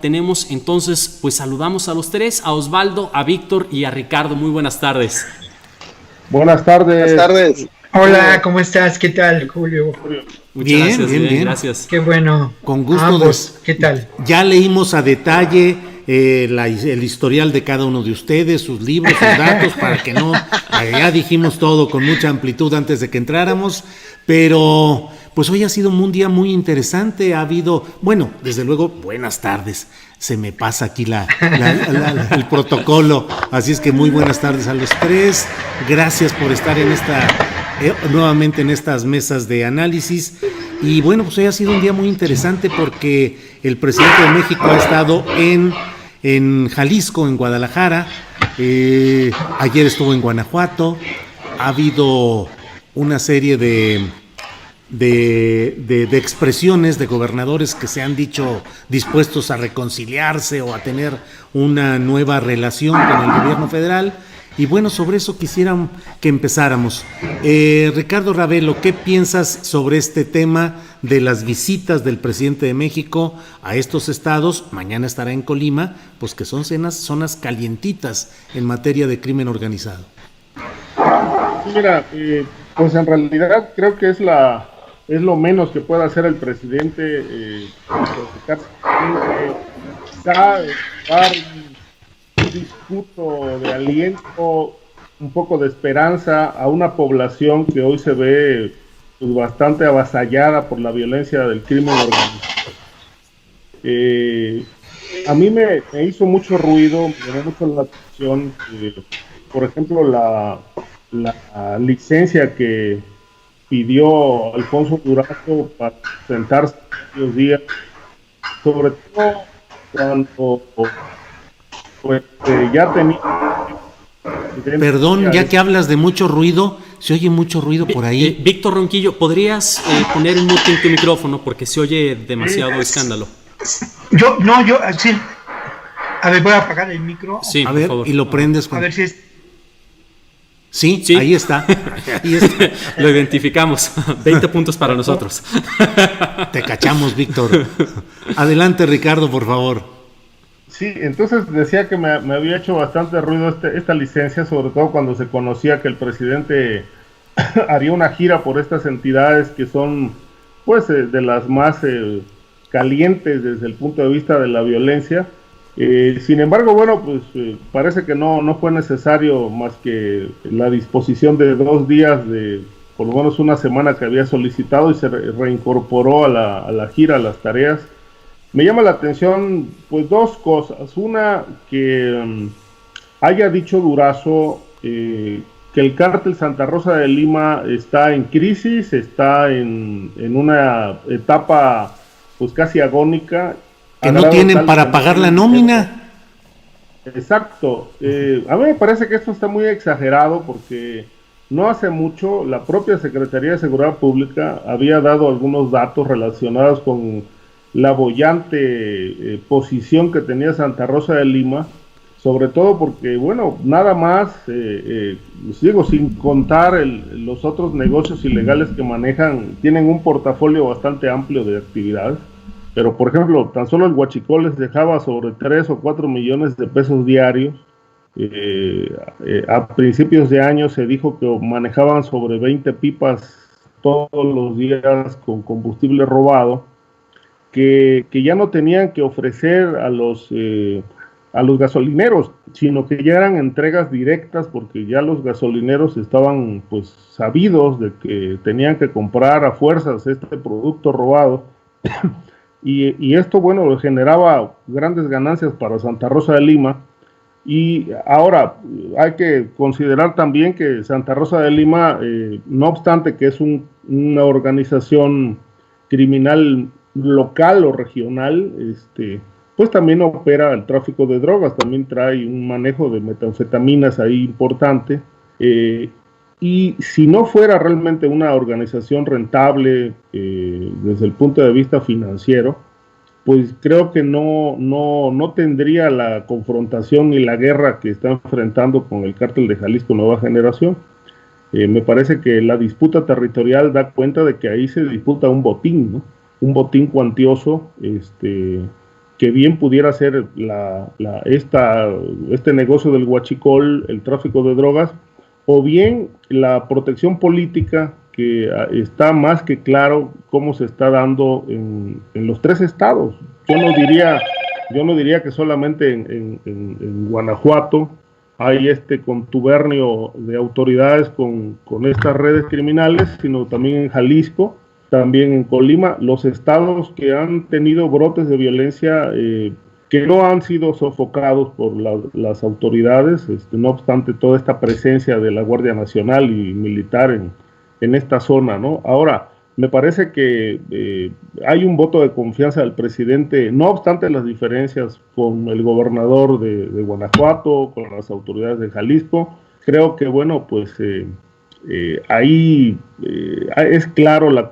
Tenemos entonces, pues saludamos a los tres, a Osvaldo, a Víctor y a Ricardo. Muy buenas tardes. Buenas tardes. Buenas tardes. Hola, ¿cómo estás? ¿Qué tal, Julio? Muchas gracias, bien, gracias. Qué bueno. Con gusto. Ambos, ¿qué tal? Ya leímos a detalle el historial de cada uno de ustedes, sus libros, sus datos, para que no, ya dijimos todo con mucha amplitud antes de que entráramos, pero pues hoy ha sido un día muy interesante. Ha habido, bueno, desde luego, buenas tardes. Se me pasa aquí el protocolo, así es que muy buenas tardes a los tres. Gracias por estar en nuevamente en estas mesas de análisis. Y bueno, pues hoy ha sido un día muy interesante porque el presidente de México ha estado en Jalisco, en Guadalajara. Ayer estuvo en Guanajuato. Ha habido una serie de expresiones de gobernadores que se han dicho dispuestos a reconciliarse o a tener una nueva relación con el gobierno federal. Y bueno, sobre eso quisiera que empezáramos. Ricardo Ravelo, ¿qué piensas sobre este tema de las visitas del presidente de México a estos estados? Mañana estará en Colima, pues que son zonas calientitas en materia de crimen organizado. Mira, pues en realidad creo que es lo menos que puede hacer el presidente, dar un discurso de aliento, un poco de esperanza a una población que hoy se ve pues, bastante avasallada por la violencia del crimen organizado. A mí me hizo mucho ruido, me llamó mucho la atención, por ejemplo, la licencia que pidió Alfonso Durazo para sentarse los días, sobre todo cuando pues, ya tenía... Perdón, ya que hablas de mucho ruido, se oye mucho ruido por ahí. Víctor Ronquillo, ¿podrías poner en mute en tu micrófono? Porque se oye demasiado escándalo. Yo, sí. A ver, voy a apagar el micro. Sí, a ver, por favor. Y lo prendes con... A ver si es... Sí, ahí está. Lo identificamos. 20 puntos para nosotros. Te cachamos, Víctor. Adelante, Ricardo, por favor. Sí, entonces decía que me había hecho bastante ruido esta licencia, sobre todo cuando se conocía que el presidente haría una gira por estas entidades que son, pues, de las más calientes desde el punto de vista de la violencia. Sin embargo, bueno, pues parece que no fue necesario más que la disposición de 2 días, de por lo menos una semana que había solicitado, y se reincorporó a la gira, a las tareas. Me llama la atención pues 2 cosas. Una, que haya dicho Durazo que el cártel Santa Rosa de Lima está en crisis, está en una etapa pues casi agónica. Que no tienen para pagar la nómina. Exacto. A mí me parece que esto está muy exagerado porque no hace mucho la propia Secretaría de Seguridad Pública había dado algunos datos relacionados con la boyante posición que tenía Santa Rosa de Lima, sobre todo porque, bueno, nada más, digo, sin contar los otros negocios ilegales que manejan, tienen un portafolio bastante amplio de actividades. Pero, por ejemplo, tan solo el huachicol les dejaba sobre 3 o 4 millones de pesos diarios. A principios de año se dijo que manejaban sobre 20 pipas todos los días con combustible robado, que ya no tenían que ofrecer a los gasolineros, sino que ya eran entregas directas, porque ya los gasolineros estaban pues sabidos de que tenían que comprar a fuerzas este producto robado. Y esto, bueno, generaba grandes ganancias para Santa Rosa de Lima. Y ahora hay que considerar también que Santa Rosa de Lima, no obstante que es una organización criminal local o regional, pues también opera el tráfico de drogas, también trae un manejo de metanfetaminas ahí importante. Y si no fuera realmente una organización rentable desde el punto de vista financiero, pues creo que no tendría la confrontación y la guerra que está enfrentando con el cártel de Jalisco Nueva Generación. Me parece que la disputa territorial da cuenta de que ahí se disputa un botín, ¿no? Un botín cuantioso, que bien pudiera ser este negocio del huachicol, el tráfico de drogas, o bien la protección política, que está más que claro cómo se está dando en los 3 estados. Yo no diría que solamente en Guanajuato hay este contubernio de autoridades con estas redes criminales, sino también en Jalisco, también en Colima, los estados que han tenido brotes de violencia que no han sido sofocados por las autoridades, no obstante toda esta presencia de la Guardia Nacional y militar en esta zona, ¿no? Ahora, me parece que hay un voto de confianza del presidente, no obstante las diferencias con el gobernador de Guanajuato, con las autoridades de Jalisco. Creo que, bueno, pues ahí es clara la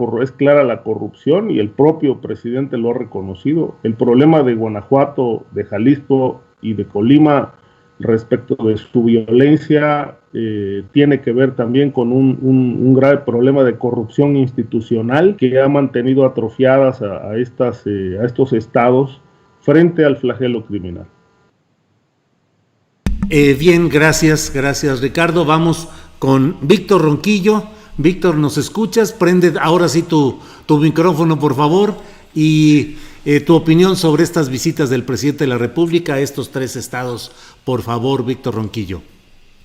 corrupción, y el propio presidente lo ha reconocido. El problema de Guanajuato, de Jalisco y de Colima respecto de su violencia tiene que ver también con un grave problema de corrupción institucional que ha mantenido atrofiadas a estos estados frente al flagelo criminal. Bien, gracias Ricardo. Vamos con Víctor Ronquillo. Víctor, ¿nos escuchas? Prende ahora sí tu micrófono, por favor, y tu opinión sobre estas visitas del presidente de la República a estos 3 estados, por favor, Víctor Ronquillo.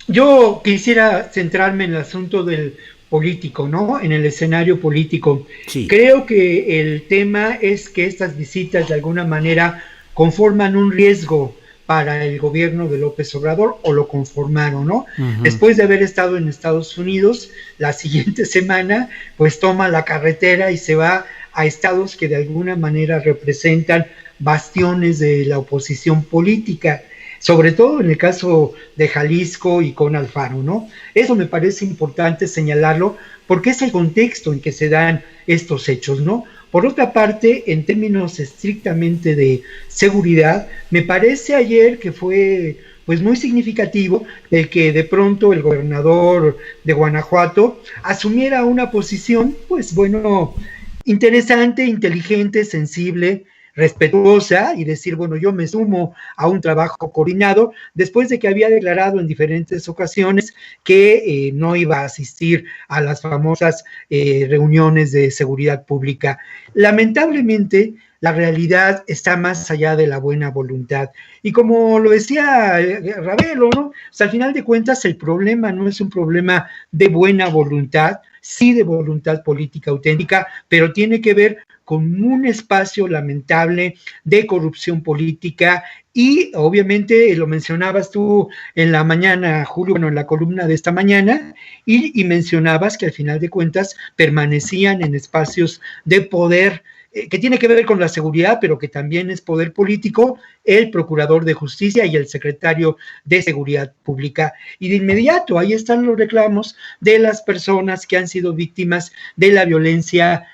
Yo quisiera centrarme en el asunto del político, ¿no? En el escenario político. Sí. Creo que el tema es que estas visitas de alguna manera conforman un riesgo para el gobierno de López Obrador, o lo conformaron, ¿no? Uh-huh. Después de haber estado en Estados Unidos, la siguiente semana, pues toma la carretera y se va a estados que de alguna manera representan bastiones de la oposición política, sobre todo en el caso de Jalisco y con Alfaro, ¿no? Eso me parece importante señalarlo, porque es el contexto en que se dan estos hechos, ¿no? Por otra parte, en términos estrictamente de seguridad, me parece ayer que fue pues muy significativo el que de pronto el gobernador de Guanajuato asumiera una posición, pues bueno, interesante, inteligente, sensible, respetuosa, y decir, bueno, yo me sumo a un trabajo coordinado, después de que había declarado en diferentes ocasiones que no iba a asistir a las famosas reuniones de seguridad pública. Lamentablemente, la realidad está más allá de la buena voluntad. Y como lo decía Ravelo, ¿no? O sea, al final de cuentas, el problema no es un problema de buena voluntad, sí de voluntad política auténtica, pero tiene que ver con un espacio lamentable de corrupción política. Y obviamente lo mencionabas tú en la mañana, Julio, bueno, en la columna de esta mañana, y mencionabas que al final de cuentas permanecían en espacios de poder, que tiene que ver con la seguridad, pero que también es poder político, el procurador de justicia y el secretario de seguridad pública. Y de inmediato ahí están los reclamos de las personas que han sido víctimas de la violencia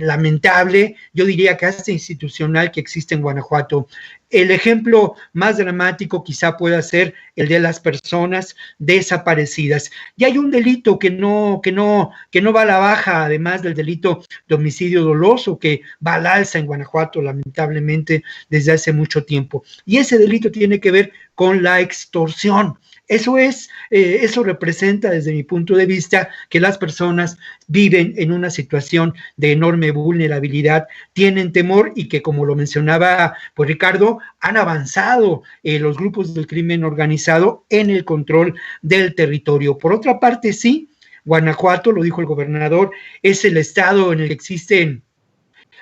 lamentable, yo diría que hasta institucional, que existe en Guanajuato. El ejemplo más dramático quizá pueda ser el de las personas desaparecidas. Y hay un delito que no va a la baja, además del delito de homicidio doloso, que va al alza en Guanajuato, lamentablemente, desde hace mucho tiempo. Y ese delito tiene que ver con la extorsión. Eso representa, desde mi punto de vista, que las personas viven en una situación de enorme vulnerabilidad, tienen temor, y que, como lo mencionaba pues Ricardo, han avanzado los grupos del crimen organizado en el control del territorio. Por otra parte, sí, Guanajuato, lo dijo el gobernador, es el estado en el que existen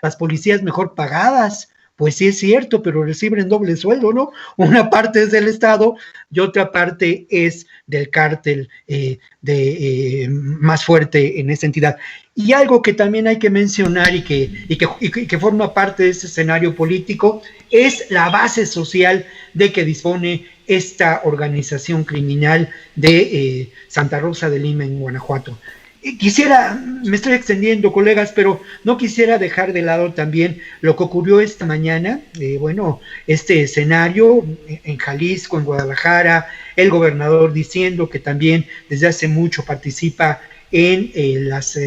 las policías mejor pagadas. Pues sí es cierto, pero reciben doble sueldo, ¿no? Una parte es del Estado y otra parte es del cártel más fuerte en esa entidad. Y algo que también hay que mencionar y que forma parte de ese escenario político es la base social de que dispone esta organización criminal de Santa Rosa de Lima en Guanajuato. Me estoy extendiendo, colegas, pero no quisiera dejar de lado también lo que ocurrió esta mañana. Este escenario en Jalisco, en Guadalajara, el gobernador diciendo que también desde hace mucho participa en las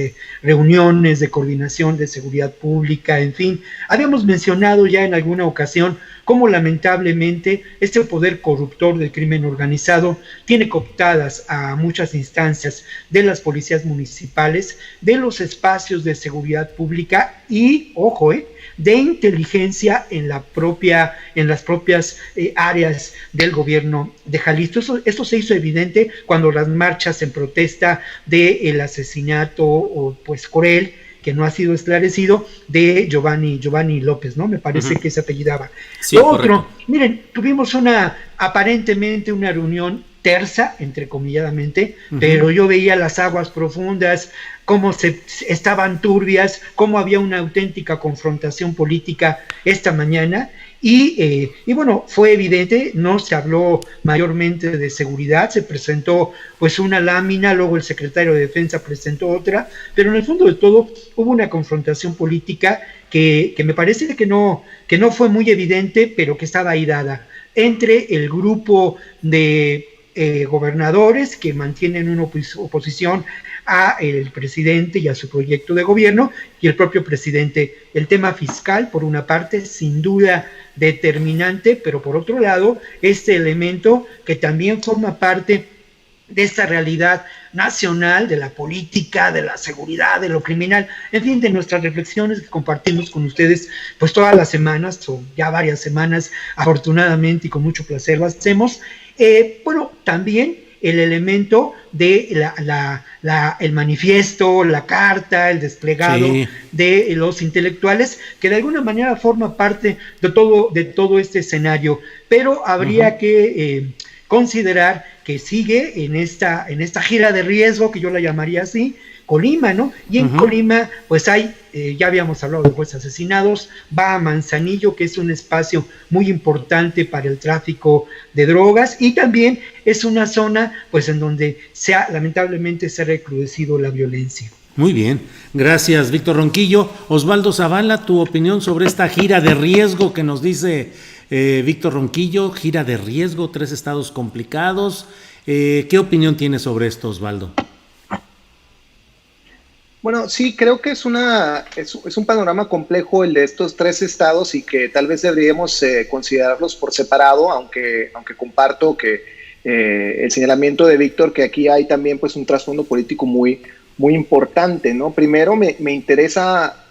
reuniones de coordinación de seguridad pública, en fin. Habíamos mencionado ya en alguna ocasión cómo lamentablemente este poder corruptor del crimen organizado tiene cooptadas a muchas instancias de las policías municipales, de los espacios de seguridad pública y, ojo, de inteligencia en las propias áreas del gobierno de Jalisco. Esto se hizo evidente cuando las marchas en protesta del asesinato, pues cruel, que no ha sido esclarecido, de Giovanni López, ¿no? Me parece que se apellidaba. Sí, Lo otro, correcto. miren, tuvimos aparentemente una reunión tersa, entrecomilladamente, pero yo veía las aguas profundas, cómo estaban turbias, cómo había una auténtica confrontación política esta mañana, y bueno, fue evidente, no se habló mayormente de seguridad, se presentó pues una lámina, luego el secretario de Defensa presentó otra, pero en el fondo de todo hubo una confrontación política que me parece que no fue muy evidente, pero que estaba ahí dada, entre el grupo de gobernadores que mantienen una oposición a el presidente y a su proyecto de gobierno, y el propio presidente. El tema fiscal, por una parte, sin duda determinante, pero por otro lado, este elemento que también forma parte de esta realidad nacional, de la política, de la seguridad, de lo criminal, en fin, de nuestras reflexiones que compartimos con ustedes, pues todas las semanas, o ya varias semanas, afortunadamente y con mucho placer lo hacemos. Bueno, también el elemento de el manifiesto, la carta, el desplegado de los intelectuales, que de alguna manera forma parte de todo este escenario, pero habría que considerar que sigue en esta gira de riesgo, que yo la llamaría así, Colima, ¿no? Y en Colima, pues hay, ya habíamos hablado de jueces asesinados, va a Manzanillo, que es un espacio muy importante para el tráfico de drogas, y también es una zona, pues, en donde lamentablemente se ha recrudecido la violencia. Muy bien, gracias, Víctor Ronquillo. Osvaldo Zavala, tu opinión sobre esta gira de riesgo que nos dice Víctor Ronquillo, gira de riesgo, 3 estados complicados. ¿Qué opinión tienes sobre esto, Osvaldo? Bueno, sí, creo que es un panorama complejo el de estos 3 estados y que tal vez deberíamos considerarlos por separado, aunque comparto que el señalamiento de Víctor, que aquí hay también pues un trasfondo político muy, muy importante, ¿no? Primero me interesa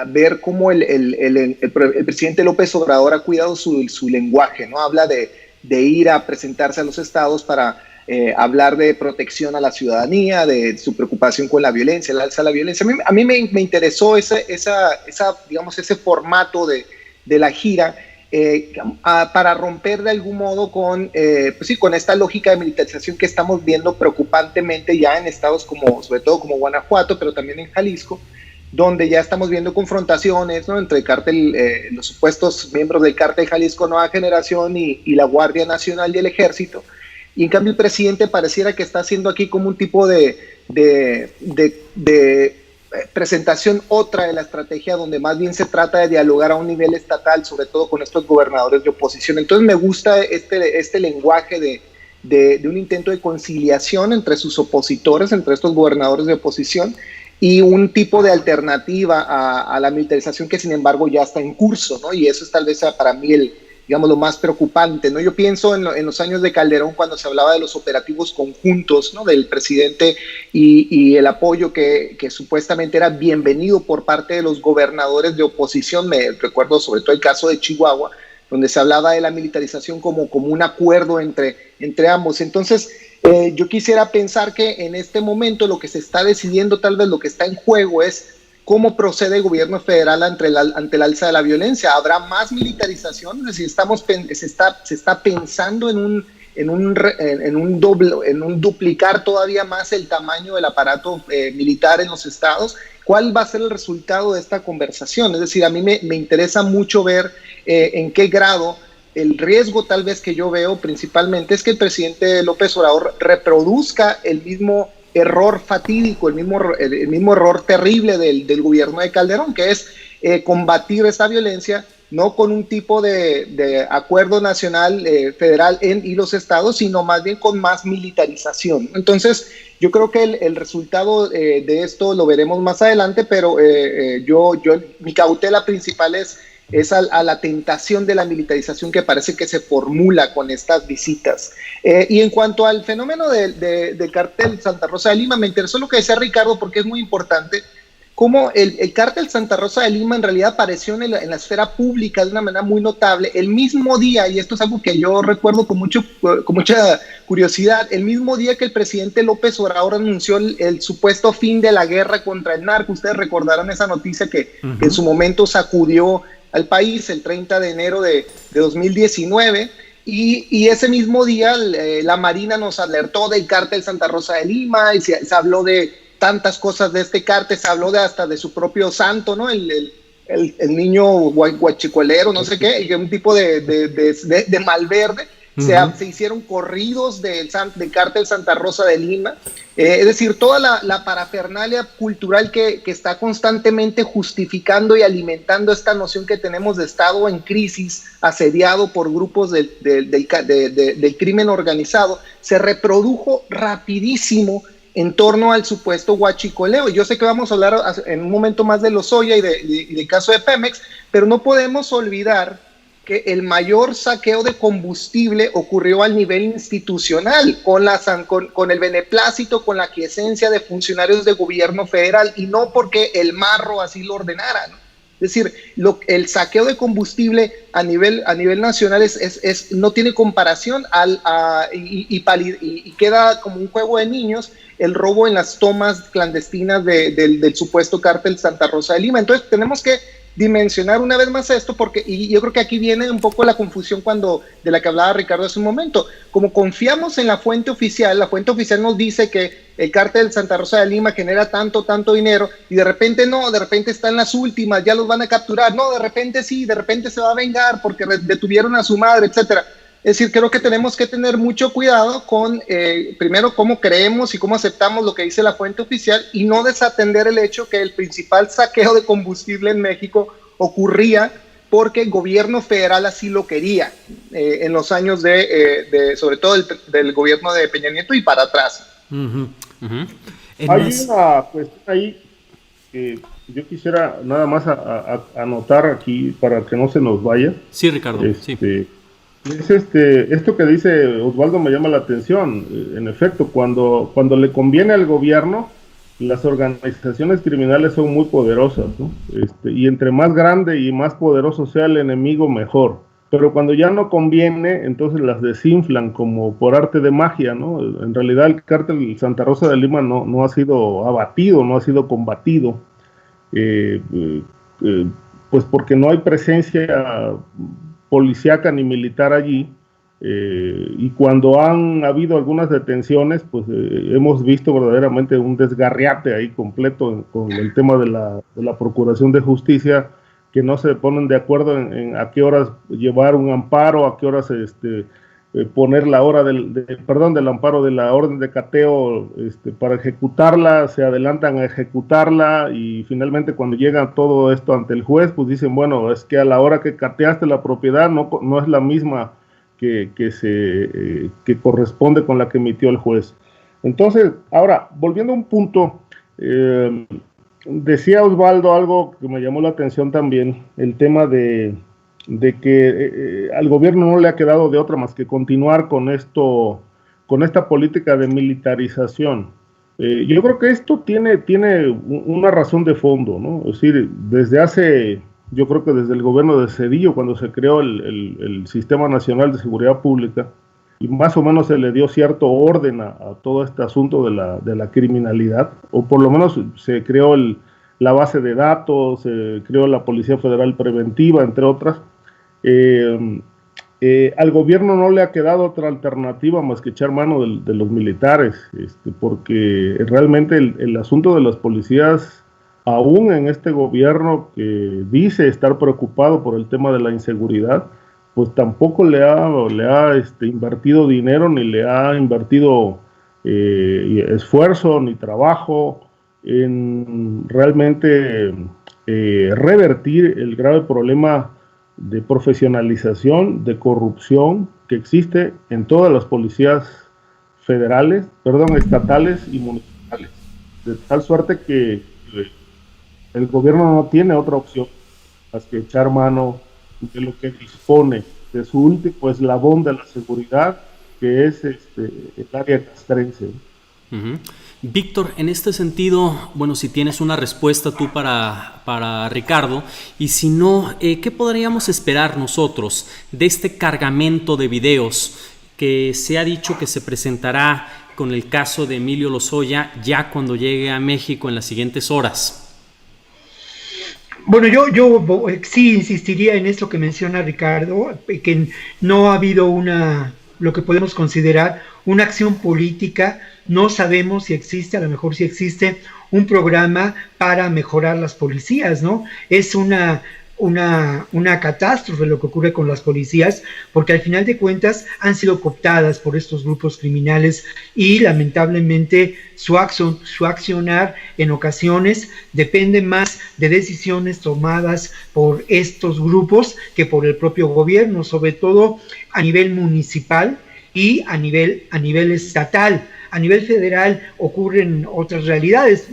ver cómo el presidente López Obrador ha cuidado su lenguaje, ¿no? Habla de ir a presentarse a los estados para hablar de protección a la ciudadanía, de su preocupación con la violencia, el alza de la violencia. A mí me interesó digamos, ese formato de la gira para romper de algún modo con esta lógica de militarización que estamos viendo preocupantemente ya en estados sobre todo como Guanajuato, pero también en Jalisco, donde ya estamos viendo confrontaciones, ¿no?, entre los supuestos miembros del cártel Jalisco Nueva Generación y la Guardia Nacional y el Ejército. Y en cambio el presidente pareciera que está haciendo aquí como un tipo de presentación otra de la estrategia, donde más bien se trata de dialogar a un nivel estatal, sobre todo con estos gobernadores de oposición. Entonces me gusta este lenguaje de un intento de conciliación entre sus opositores, entre estos gobernadores de oposición, y un tipo de alternativa a la militarización que sin embargo ya está en curso, ¿no? Y eso es tal vez para mí digamos, lo más preocupante, ¿no? Yo pienso en los años de Calderón, cuando se hablaba de los operativos conjuntos, ¿no?, del presidente y el apoyo que supuestamente era bienvenido por parte de los gobernadores de oposición. Me recuerdo sobre todo el caso de Chihuahua, donde se hablaba de la militarización como un acuerdo entre ambos. Entonces, yo quisiera pensar que en este momento lo que se está decidiendo, tal vez lo que está en juego, es cómo procede el gobierno federal ante el alza de la violencia. ¿Habrá más militarización? Es decir, se está pensando en un duplicar todavía más el tamaño del aparato militar en los estados. ¿Cuál va a ser el resultado de esta conversación? Es decir, a mí me interesa mucho ver en qué grado el riesgo tal vez que yo veo principalmente es que el presidente López Obrador reproduzca el mismo error fatídico, el mismo error terrible del gobierno de Calderón, que es combatir esta violencia no con un tipo de acuerdo nacional federal y los estados, sino más bien con más militarización. Entonces, Yo creo que el resultado de esto lo veremos más adelante, pero mi cautela principal es a la tentación de la militarización que parece que se formula con estas visitas. Y en cuanto al fenómeno del cártel Santa Rosa de Lima, me interesó lo que decía Ricardo porque es muy importante, cómo el cártel Santa Rosa de Lima en realidad apareció en la esfera pública de una manera muy notable el mismo día, y esto es algo que yo recuerdo con mucha curiosidad, el mismo día que el presidente López Obrador anunció el supuesto fin de la guerra contra el narco. Ustedes recordarán esa noticia que en su momento sacudió al país el 30 de enero de 2019, y ese mismo día la Marina nos alertó del cártel Santa Rosa de Lima, y se habló de tantas cosas de este cártel, se habló hasta de su propio santo, ¿no? El niño guachicolero, no sé qué, un tipo de Malverde. Se hicieron corridos del cártel Santa Rosa de Lima. Es decir, toda la parafernalia cultural que está constantemente justificando y alimentando esta noción que tenemos de Estado en crisis, asediado por grupos del crimen organizado, se reprodujo rapidísimo en torno al supuesto huachicoleo. Yo sé que vamos a hablar en un momento más de Lozoya y del caso de Pemex, pero no podemos olvidar que el mayor saqueo de combustible ocurrió al nivel institucional, con el beneplácito, con la aquiescencia de funcionarios de gobierno federal, y no porque el marro así lo ordenara, ¿no? Es decir, el saqueo de combustible a nivel nacional no tiene comparación y queda como un juego de niños el robo en las tomas clandestinas del supuesto cártel Santa Rosa de Lima. Entonces tenemos que dimensionar una vez más esto, y yo creo que aquí viene un poco la confusión de la que hablaba Ricardo hace un momento. Como confiamos en la fuente oficial nos dice que el cártel Santa Rosa de Lima genera tanto dinero, y de repente está en las últimas, ya los van a capturar, no, de repente sí, de repente se va a vengar porque detuvieron a su madre, etcétera. Es decir, creo que tenemos que tener mucho cuidado con, primero, cómo creemos y cómo aceptamos lo que dice la fuente oficial, y no desatender el hecho que el principal saqueo de combustible en México ocurría porque el gobierno federal así lo quería, en los años sobre todo del gobierno de Peña Nieto y para atrás. Hay una cuestión ahí que yo quisiera nada más anotar aquí para que no se nos vaya. Sí, Ricardo, sí. Esto que dice Osvaldo me llama la atención. En efecto, cuando le conviene al gobierno, las organizaciones criminales son muy poderosas, ¿no? Y entre más grande y más poderoso sea el enemigo, mejor. Pero cuando ya no conviene, entonces las desinflan como por arte de magia, ¿no? En realidad el cártel Santa Rosa de Lima no ha sido abatido, no ha sido combatido, pues porque no hay presencia policíaca ni militar allí, y cuando han habido algunas detenciones, pues hemos visto verdaderamente un desgarriate ahí completo con el tema de la Procuración de Justicia, que no se ponen de acuerdo en a qué horas llevar un amparo, a qué horas poner la hora del amparo de la orden de cateo para ejecutarla, se adelantan a ejecutarla, y finalmente cuando llega todo esto ante el juez, pues dicen, bueno, es que a la hora que cateaste la propiedad no es la misma que corresponde con la que emitió el juez. Entonces, ahora, volviendo a un punto, decía Osvaldo algo que me llamó la atención también, el tema de que al gobierno no le ha quedado de otra más que continuar con esta política de militarización. Yo creo que esto tiene una razón de fondo, ¿no? Es decir, yo creo que desde el gobierno de Zedillo, cuando se creó el Sistema Nacional de Seguridad Pública, y más o menos se le dio cierto orden a todo este asunto de la criminalidad, o por lo menos se creó la base de datos, se creó la Policía Federal Preventiva, entre otras. Al gobierno no le ha quedado otra alternativa más que echar mano de los militares, porque realmente el asunto de las policías, aún en este gobierno que dice estar preocupado por el tema de la inseguridad, pues tampoco le ha invertido dinero, ni le ha invertido esfuerzo ni trabajo en realmente revertir el grave problema de profesionalización, de corrupción que existe en todas las policías estatales y municipales, de tal suerte que el gobierno no tiene otra opción más que echar mano de lo que dispone de su último eslabón de la seguridad, que es el área castrense. Uh-huh. Víctor, en este sentido, bueno, si tienes una respuesta tú para Ricardo, y si no, ¿qué podríamos esperar nosotros de este cargamento de videos que se ha dicho que se presentará con el caso de Emilio Lozoya ya cuando llegue a México en las siguientes horas? Bueno, yo sí insistiría en esto que menciona Ricardo, que no ha habido lo que podemos considerar una acción política. No sabemos si existe, a lo mejor sí existe un programa para mejorar las policías, ¿no? Es una catástrofe lo que ocurre con las policías, porque al final de cuentas han sido cooptadas por estos grupos criminales y lamentablemente su accionar en ocasiones depende más de decisiones tomadas por estos grupos que por el propio gobierno, sobre todo a nivel municipal y a nivel estatal. A nivel federal ocurren otras realidades.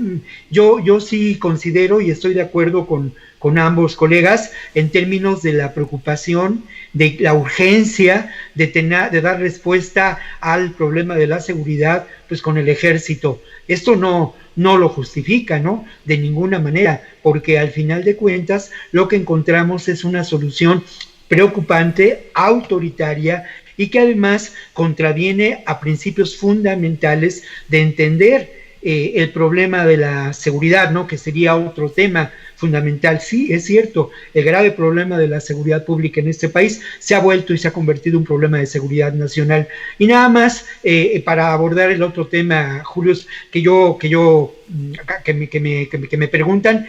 Yo sí considero y estoy de acuerdo con ambos colegas en términos de la preocupación, de la urgencia de dar respuesta al problema de la seguridad, pues con el ejército. Esto no lo justifica, ¿no? De ninguna manera, porque al final de cuentas lo que encontramos es una solución preocupante, autoritaria, y que además contraviene a principios fundamentales de entender el problema de la seguridad, ¿no? Que sería otro tema fundamental. Sí, es cierto, el grave problema de la seguridad pública en este país se ha vuelto y se ha convertido en un problema de seguridad nacional. Y nada más para abordar el otro tema, Julio, que me preguntan,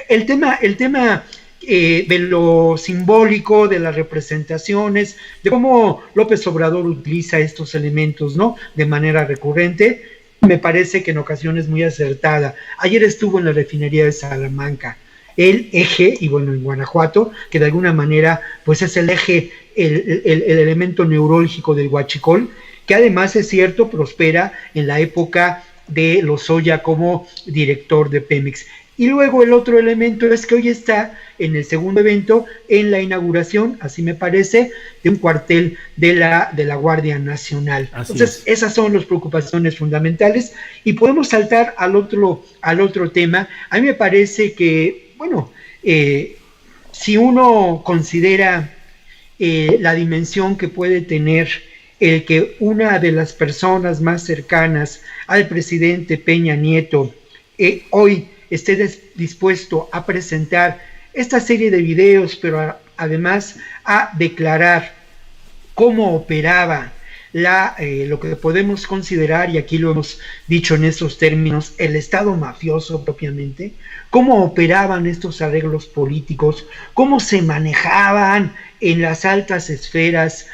el tema de lo simbólico, de las representaciones, de cómo López Obrador utiliza estos elementos, ¿no? De manera recurrente, me parece que en ocasiones muy acertada. Ayer estuvo en la refinería de Salamanca, el eje, y bueno, en Guanajuato, que de alguna manera, pues es el eje, el elemento neurálgico del huachicol, que además es cierto, prospera en la época de Lozoya como director de Pemex. Y luego el otro elemento es que hoy está en el segundo evento, en la inauguración, así me parece, de un cuartel de la Guardia Nacional. Así Entonces, esas son las preocupaciones fundamentales. Y podemos saltar al otro tema. A mí me parece que, bueno, si uno considera la dimensión que puede tener el que una de las personas más cercanas al presidente Peña Nieto hoy esté dispuesto a presentar esta serie de videos, pero además a declarar cómo operaba lo que podemos considerar, y aquí lo hemos dicho en estos términos, el Estado mafioso propiamente, cómo operaban estos arreglos políticos, cómo se manejaban en las altas esferas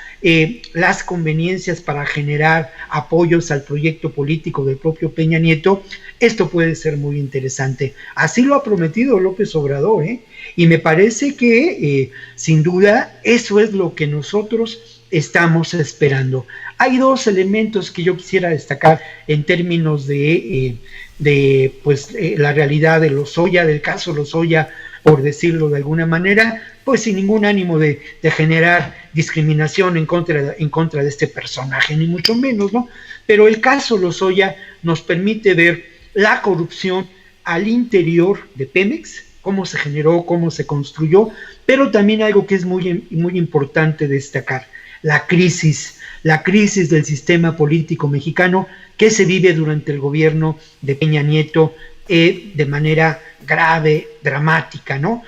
las conveniencias para generar apoyos al proyecto político del propio Peña Nieto. Esto puede ser muy interesante. Así lo ha prometido López Obrador, y me parece que sin duda eso es lo que nosotros estamos esperando. Hay dos elementos que yo quisiera destacar en términos de la realidad de Lozoya, del caso Lozoya, por decirlo de alguna manera, pues sin ningún ánimo de generar discriminación en contra de este personaje, ni mucho menos, ¿no? Pero el caso Lozoya nos permite ver la corrupción al interior de Pemex, cómo se generó, cómo se construyó, pero también algo que es muy, muy importante destacar, la crisis del sistema político mexicano que se vive durante el gobierno de Peña Nieto de manera grave, dramática, ¿no?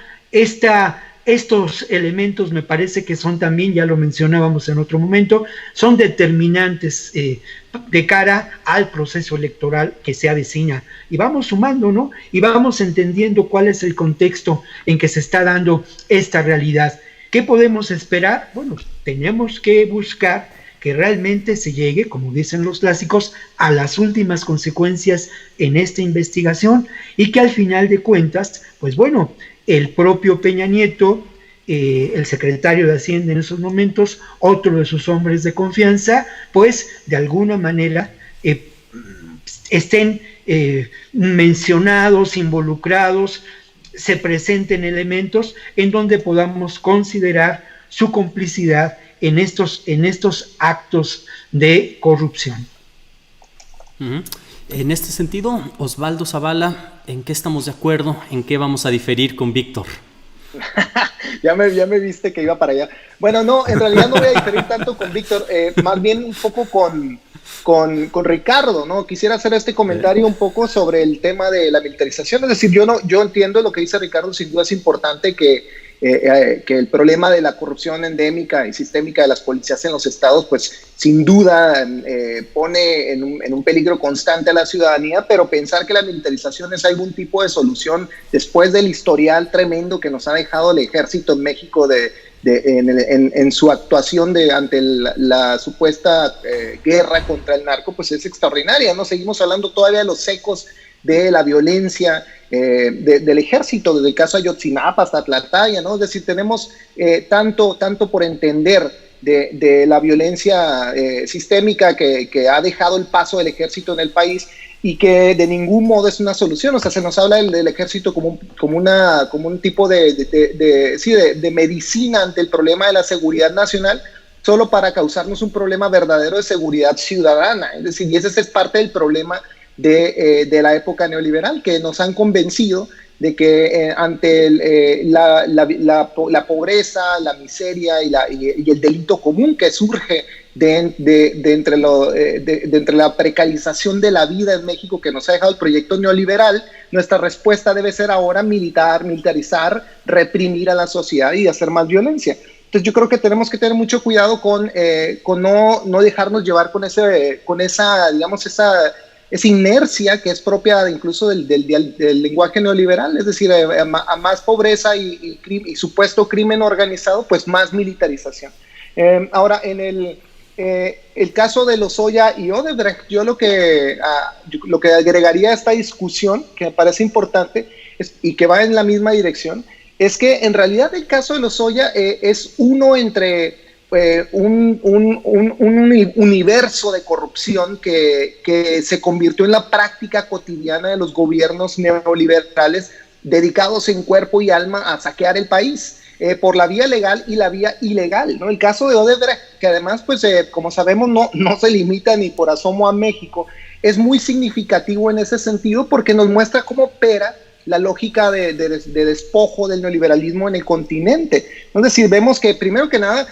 Estos elementos me parece que son también, ya lo mencionábamos en otro momento, son determinantes de cara al proceso electoral que se avecina. Y vamos sumando, ¿no? Y vamos entendiendo cuál es el contexto en que se está dando esta realidad. ¿Qué podemos esperar? Bueno, tenemos que buscar que realmente se llegue, como dicen los clásicos, a las últimas consecuencias en esta investigación, y que al final de cuentas, pues bueno, el propio Peña Nieto, el secretario de Hacienda en esos momentos, otro de sus hombres de confianza, pues de alguna manera estén mencionados, involucrados, se presenten elementos en donde podamos considerar su complicidad en estos actos de corrupción. En este sentido, Osvaldo Zavala, ¿en qué estamos de acuerdo? ¿En qué vamos a diferir con Víctor? ya me viste que iba para allá. Bueno, no, en realidad no voy a diferir tanto con Víctor, más bien un poco con Ricardo, ¿no? Quisiera hacer este comentario un poco sobre el tema de la militarización. Es decir, yo entiendo lo que dice Ricardo, sin duda es importante que el problema de la corrupción endémica y sistémica de las policías en los estados, pues sin duda pone en un peligro constante a la ciudadanía, pero pensar que la militarización es algún tipo de solución después del historial tremendo que nos ha dejado el ejército en México en su actuación ante la supuesta guerra contra el narco, pues es extraordinaria, ¿no? Seguimos hablando todavía de los ecos de la violencia del ejército, desde el caso Ayotzinapa hasta Tlatlaya, ¿no? Es decir, tenemos tanto por entender de la violencia sistémica que ha dejado el paso del ejército en el país y que de ningún modo es una solución. O sea, se nos habla del ejército como un tipo de medicina ante el problema de la seguridad nacional, solo para causarnos un problema verdadero de seguridad ciudadana. Es decir, y ese es parte del problema de la época neoliberal, que nos han convencido de que ante la pobreza, la miseria y el delito común que surge entre la precarización de la vida en México que nos ha dejado el proyecto neoliberal, nuestra respuesta debe ser ahora militarizar, reprimir a la sociedad y hacer más violencia. Entonces yo creo que tenemos que tener mucho cuidado con no dejarnos llevar con esa, digamos, esa inercia que es propia incluso del lenguaje neoliberal, es decir, a más pobreza y supuesto crimen organizado, pues más militarización. Ahora, en el caso de Lozoya y Odebrecht, yo lo que agregaría a esta discusión, que me parece importante y que va en la misma dirección, es que en realidad el caso de Lozoya es uno entre un universo de corrupción que se convirtió en la práctica cotidiana de los gobiernos neoliberales dedicados en cuerpo y alma a saquear el país por la vía legal y la vía ilegal, ¿no? El caso de Odebrecht, que además, pues como sabemos, no se limita ni por asomo a México, es muy significativo en ese sentido porque nos muestra cómo opera la lógica de despojo del neoliberalismo en el continente. Es decir, vemos que primero que nada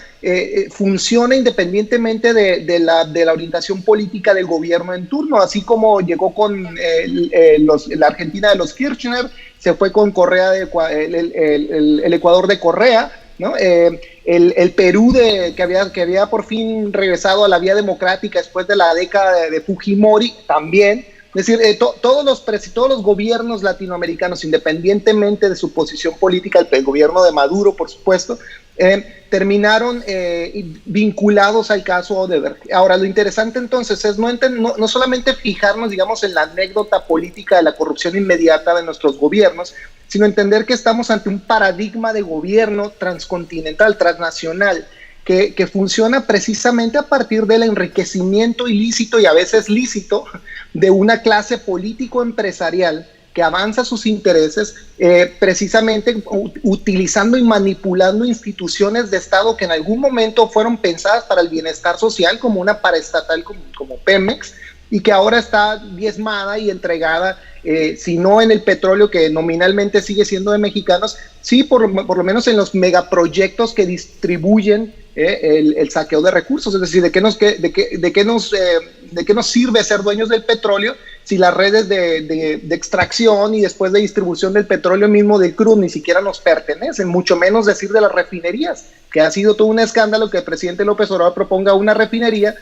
funciona independientemente de la orientación política del gobierno en turno, así como llegó con la Argentina de los Kirchner, se fue con Correa, el Ecuador de Correa, ¿no? El Perú que había por fin regresado a la vía democrática después de la década de Fujimori también. Es decir, todos los gobiernos latinoamericanos, independientemente de su posición política, el gobierno de Maduro, por supuesto, terminaron vinculados al caso Odebrecht. Ahora, lo interesante entonces es no solamente fijarnos, digamos, en la anécdota política de la corrupción inmediata de nuestros gobiernos, sino entender que estamos ante un paradigma de gobierno transcontinental, transnacional, que funciona precisamente a partir del enriquecimiento ilícito y a veces lícito de una clase político-empresarial que avanza sus intereses precisamente utilizando y manipulando instituciones de Estado que en algún momento fueron pensadas para el bienestar social, como una paraestatal como Pemex, y que ahora está diezmada y entregada, si no en el petróleo que nominalmente sigue siendo de mexicanos, sí por lo menos en los megaproyectos que distribuyen el saqueo de recursos. Es decir, ¿de qué nos sirve ser dueños del petróleo si las redes de extracción y después de distribución del petróleo mismo, del crudo, ni siquiera nos pertenecen? Mucho menos decir de las refinerías, que ha sido todo un escándalo que el presidente López Obrador proponga una refinería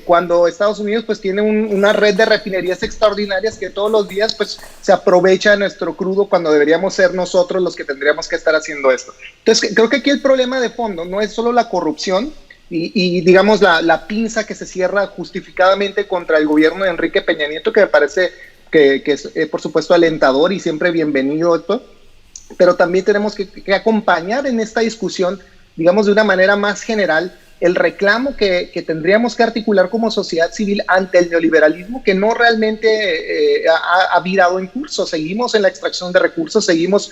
cuando Estados Unidos pues tiene una red de refinerías extraordinarias que todos los días pues se aprovecha de nuestro crudo cuando deberíamos ser nosotros los que tendríamos que estar haciendo esto. Entonces creo que aquí el problema de fondo no es solo la corrupción y digamos la pinza que se cierra justificadamente contra el gobierno de Enrique Peña Nieto, que me parece que es por supuesto alentador y siempre bienvenido esto, pero también tenemos que acompañar en esta discusión, digamos, de una manera más general, el reclamo que tendríamos que articular como sociedad civil ante el neoliberalismo que no realmente ha virado en curso. Seguimos en la extracción de recursos, seguimos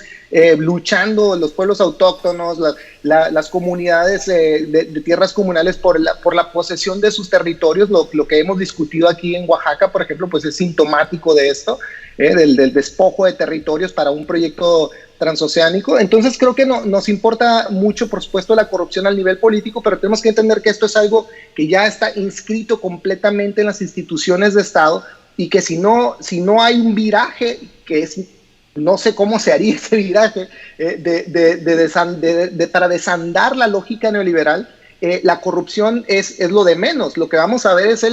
luchando los pueblos autóctonos, las comunidades de tierras comunales por la posesión de sus territorios. Lo que hemos discutido aquí en Oaxaca, por ejemplo, pues es sintomático de esto, del despojo de territorios para un proyecto transoceánico. Entonces creo que nos importa mucho, por supuesto, la corrupción al nivel político, pero tenemos que entender que esto es algo que ya está inscrito completamente en las instituciones de Estado, y que si no hay un viraje, que es, no sé cómo se haría ese viraje, para desandar la lógica neoliberal, la corrupción es lo de menos. Lo que vamos a ver es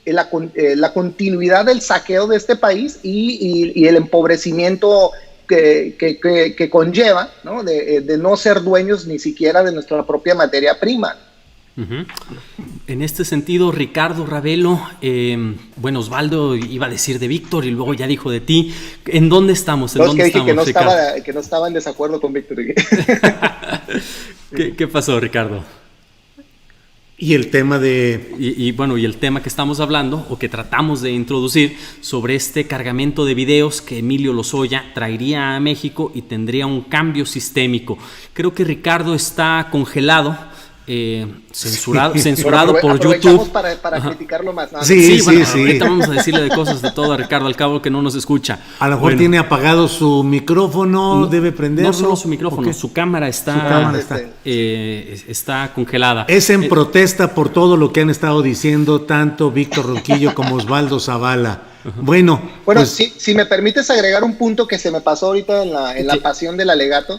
la continuidad del saqueo de este país y el empobrecimiento que conlleva, ¿no? De no ser dueños ni siquiera de nuestra propia materia prima. Uh-huh. En este sentido, Ricardo Ravelo, bueno, Osvaldo iba a decir de Víctor y luego ya dijo de ti. ¿En dónde estamos? ¿En dónde estamos, Ricardo? Que no estaba en desacuerdo con Víctor. ¿Qué pasó, Ricardo? Y el tema de... Y el tema que estamos hablando, o que tratamos de introducir, sobre este cargamento de videos que Emilio Lozoya traería a México y tendría un cambio sistémico. Creo que Ricardo está congelado, censurado por YouTube. para criticarlo más. ¿No? Sí. Ahorita vamos a decirle de cosas de todo a Ricardo, al cabo que no nos escucha. A lo mejor tiene apagado su micrófono, debe prenderlo. No solo su micrófono, su cámara está congelada. Es en protesta por todo lo que han estado diciendo tanto Víctor Ronquillo como Osvaldo Zavala. Bueno, pues, si me permites agregar un punto que se me pasó ahorita en la pasión del alegato,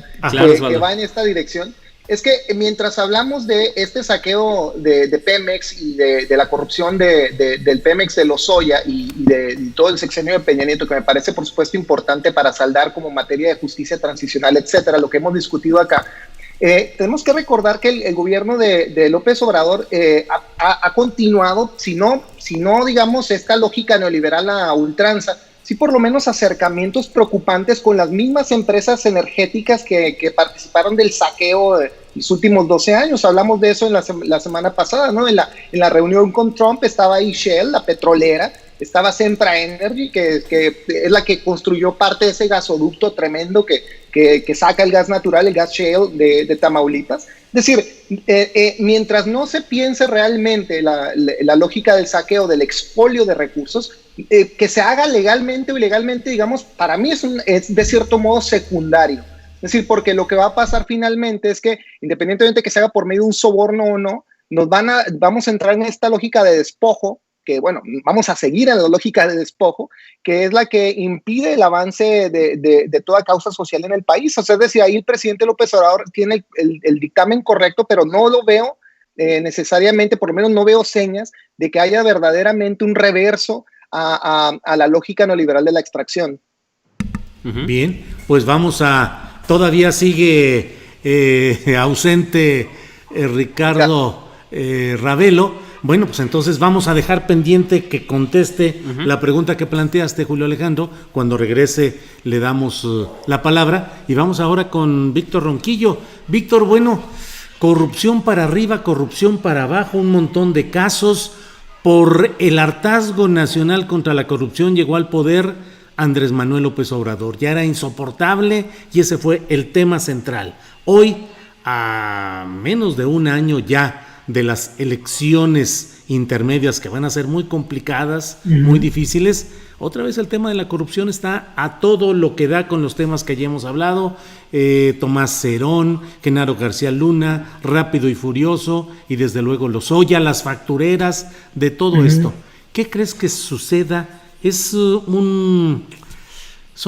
que va en esta dirección. Es que mientras hablamos de este saqueo de Pemex y de la corrupción del Pemex de Lozoya y de todo el sexenio de Peña Nieto, que me parece por supuesto importante para saldar como materia de justicia transicional, etcétera, lo que hemos discutido acá, tenemos que recordar que el gobierno de López Obrador ha continuado, si no digamos esta lógica neoliberal a ultranza, sí por lo menos acercamientos preocupantes con las mismas empresas energéticas que participaron del saqueo de los últimos 12 años. Hablamos de eso en la semana pasada, ¿no? En la reunión con Trump estaba ahí Shell, la petrolera, estaba Sempra Energy, que es la que construyó parte de ese gasoducto tremendo que saca el gas natural, el gas shale de Tamaulipas. Es decir, mientras no se piense realmente la lógica del saqueo, del expolio de recursos, que se haga legalmente o ilegalmente, digamos, para mí es de cierto modo secundario. Es decir, porque lo que va a pasar finalmente es que, independientemente de que se haga por medio de un soborno o no, vamos a entrar en esta lógica de despojo, que bueno, vamos a seguir en la lógica de despojo, que es la que impide el avance de toda causa social en el país. O sea, es decir, ahí el presidente López Obrador tiene el dictamen correcto, pero no lo veo necesariamente, por lo menos no veo señas de que haya verdaderamente un reverso a la lógica neoliberal de la extracción. Bien, pues todavía sigue ausente Ricardo Ravelo. Bueno, pues entonces vamos a dejar pendiente que conteste la pregunta que planteaste, Julio Alejandro. Cuando regrese le damos la palabra y vamos ahora con Víctor Ronquillo. Víctor, bueno, corrupción para arriba, corrupción para abajo, un montón de casos. Por el hartazgo nacional contra la corrupción llegó al poder Andrés Manuel López Obrador. Ya era insoportable y ese fue el tema central. Hoy, a menos de un año ya de las elecciones intermedias que van a ser muy complicadas, muy difíciles, otra vez el tema de la corrupción está a todo lo que da con los temas que ya hemos hablado, Tomás Cerón, Genaro García Luna, Rápido y Furioso, y desde luego Lozoya, las factureras, de todo esto. ¿Qué crees que suceda? ¿Son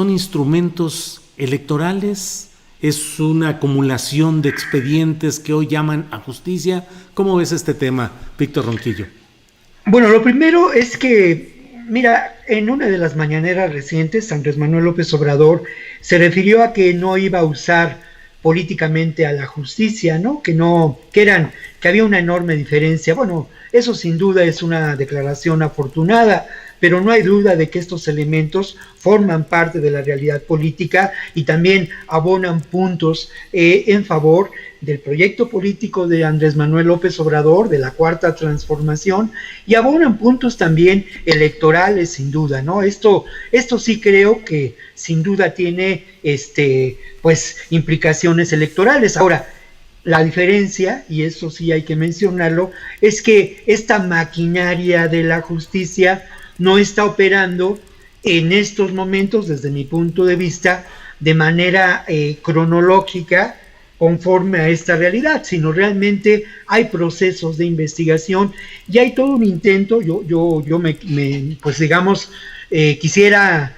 instrumentos electorales? ¿Es una acumulación de expedientes que hoy llaman a justicia? ¿Cómo ves este tema, Víctor Ronquillo? Bueno, lo primero es que, mira, en una de las mañaneras recientes, Andrés Manuel López Obrador se refirió a que no iba a usar políticamente a la justicia, ¿no? Que había una enorme diferencia. Bueno, eso sin duda es una declaración afortunada, pero no hay duda de que estos elementos forman parte de la realidad política y también abonan puntos en favor del proyecto político de Andrés Manuel López Obrador, de la Cuarta Transformación, y abonan puntos también electorales, sin duda, ¿no? Esto sí creo que sin duda tiene pues implicaciones electorales. Ahora, la diferencia, y eso sí hay que mencionarlo, es que esta maquinaria de la justicia no está operando en estos momentos, desde mi punto de vista, de manera cronológica, conforme a esta realidad, sino realmente hay procesos de investigación y hay todo un intento. Yo pues digamos, quisiera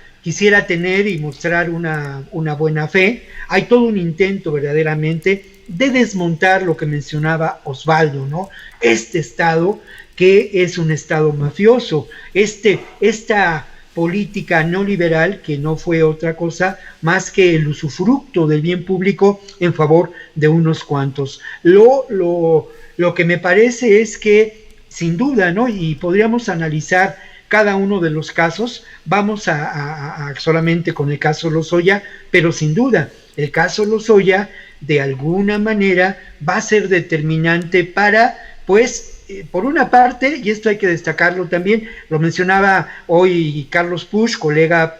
tener y mostrar una buena fe. Hay todo un intento verdaderamente de desmontar lo que mencionaba Osvaldo, ¿no? Este Estado que es un Estado mafioso, esta política neoliberal que no fue otra cosa más que el usufructo del bien público en favor de unos cuantos. Lo que me parece es que, sin duda, ¿no? Y podríamos analizar cada uno de los casos, vamos a solamente con el caso Lozoya, pero sin duda, el caso Lozoya de alguna manera va a ser determinante para, pues, por una parte, y esto hay que destacarlo también, lo mencionaba hoy Carlos Puch, colega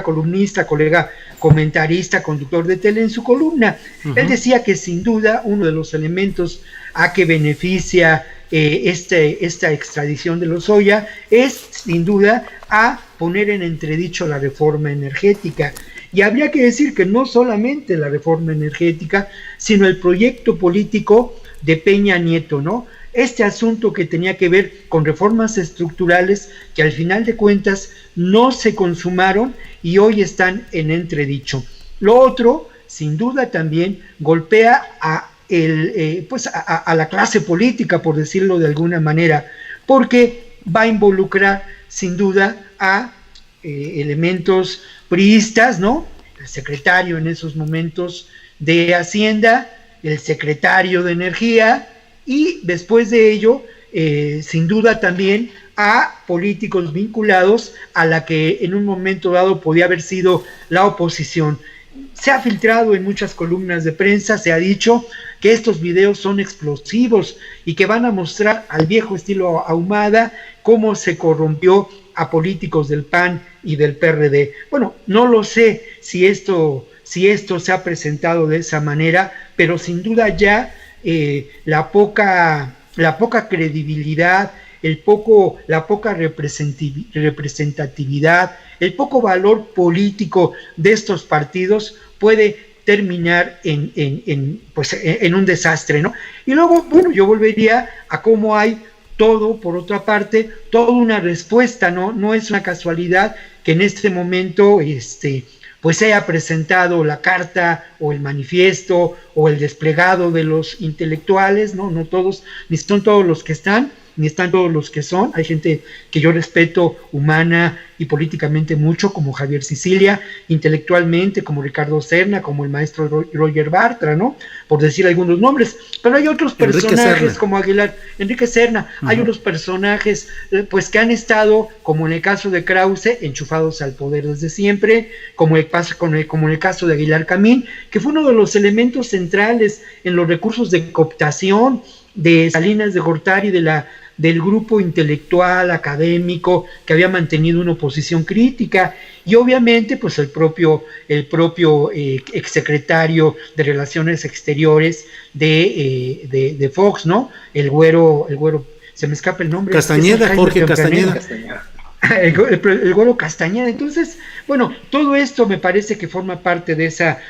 columnista, colega comentarista, conductor de tele en su columna. Él decía que sin duda uno de los elementos a que beneficia esta extradición de Lozoya es sin duda a poner en entredicho la reforma energética. Y habría que decir que no solamente la reforma energética, sino el proyecto político de Peña Nieto, ¿no? Este asunto que tenía que ver con reformas estructurales que al final de cuentas no se consumaron y hoy están en entredicho. Lo otro, sin duda también, golpea a la clase política, por decirlo de alguna manera, porque va a involucrar sin duda a elementos priistas, ¿no? El secretario en esos momentos de Hacienda, el secretario de Energía, y después de ello, sin duda también a políticos vinculados a la que en un momento dado podía haber sido la oposición. Se ha filtrado en muchas columnas de prensa, se ha dicho que estos videos son explosivos y que van a mostrar al viejo estilo Ahumada cómo se corrompió a políticos del PAN y del PRD. Bueno, no lo sé si esto se ha presentado de esa manera, pero sin duda ya la poca credibilidad, la poca representatividad, el poco valor político de estos partidos puede terminar en un desastre, ¿no? Y luego, bueno, yo volvería a cómo hay todo, por otra parte, toda una respuesta, ¿no? No es una casualidad que en este momento pues se haya presentado la carta o el manifiesto o el desplegado de los intelectuales, ¿no? No todos, ni son todos los que están, ni están todos los que son. Hay gente que yo respeto humana y políticamente mucho, como Javier Sicilia, intelectualmente, como Ricardo Serna, como el maestro Roger Bartra, ¿no? Por decir algunos nombres. Pero hay otros personajes como Enrique Serna, hay otros personajes pues que han estado, como en el caso de Krause, enchufados al poder desde siempre, como en el caso de Aguilar Camín, que fue uno de los elementos centrales en los recursos de cooptación de Salinas de Gortari, del grupo intelectual, académico, que había mantenido una oposición crítica, y obviamente pues el propio exsecretario de Relaciones Exteriores de Fox, ¿no? El güero, se me escapa el nombre. Castañeda, Jorge Castañeda. El güero Castañeda. Entonces, bueno, todo esto me parece que forma parte de esa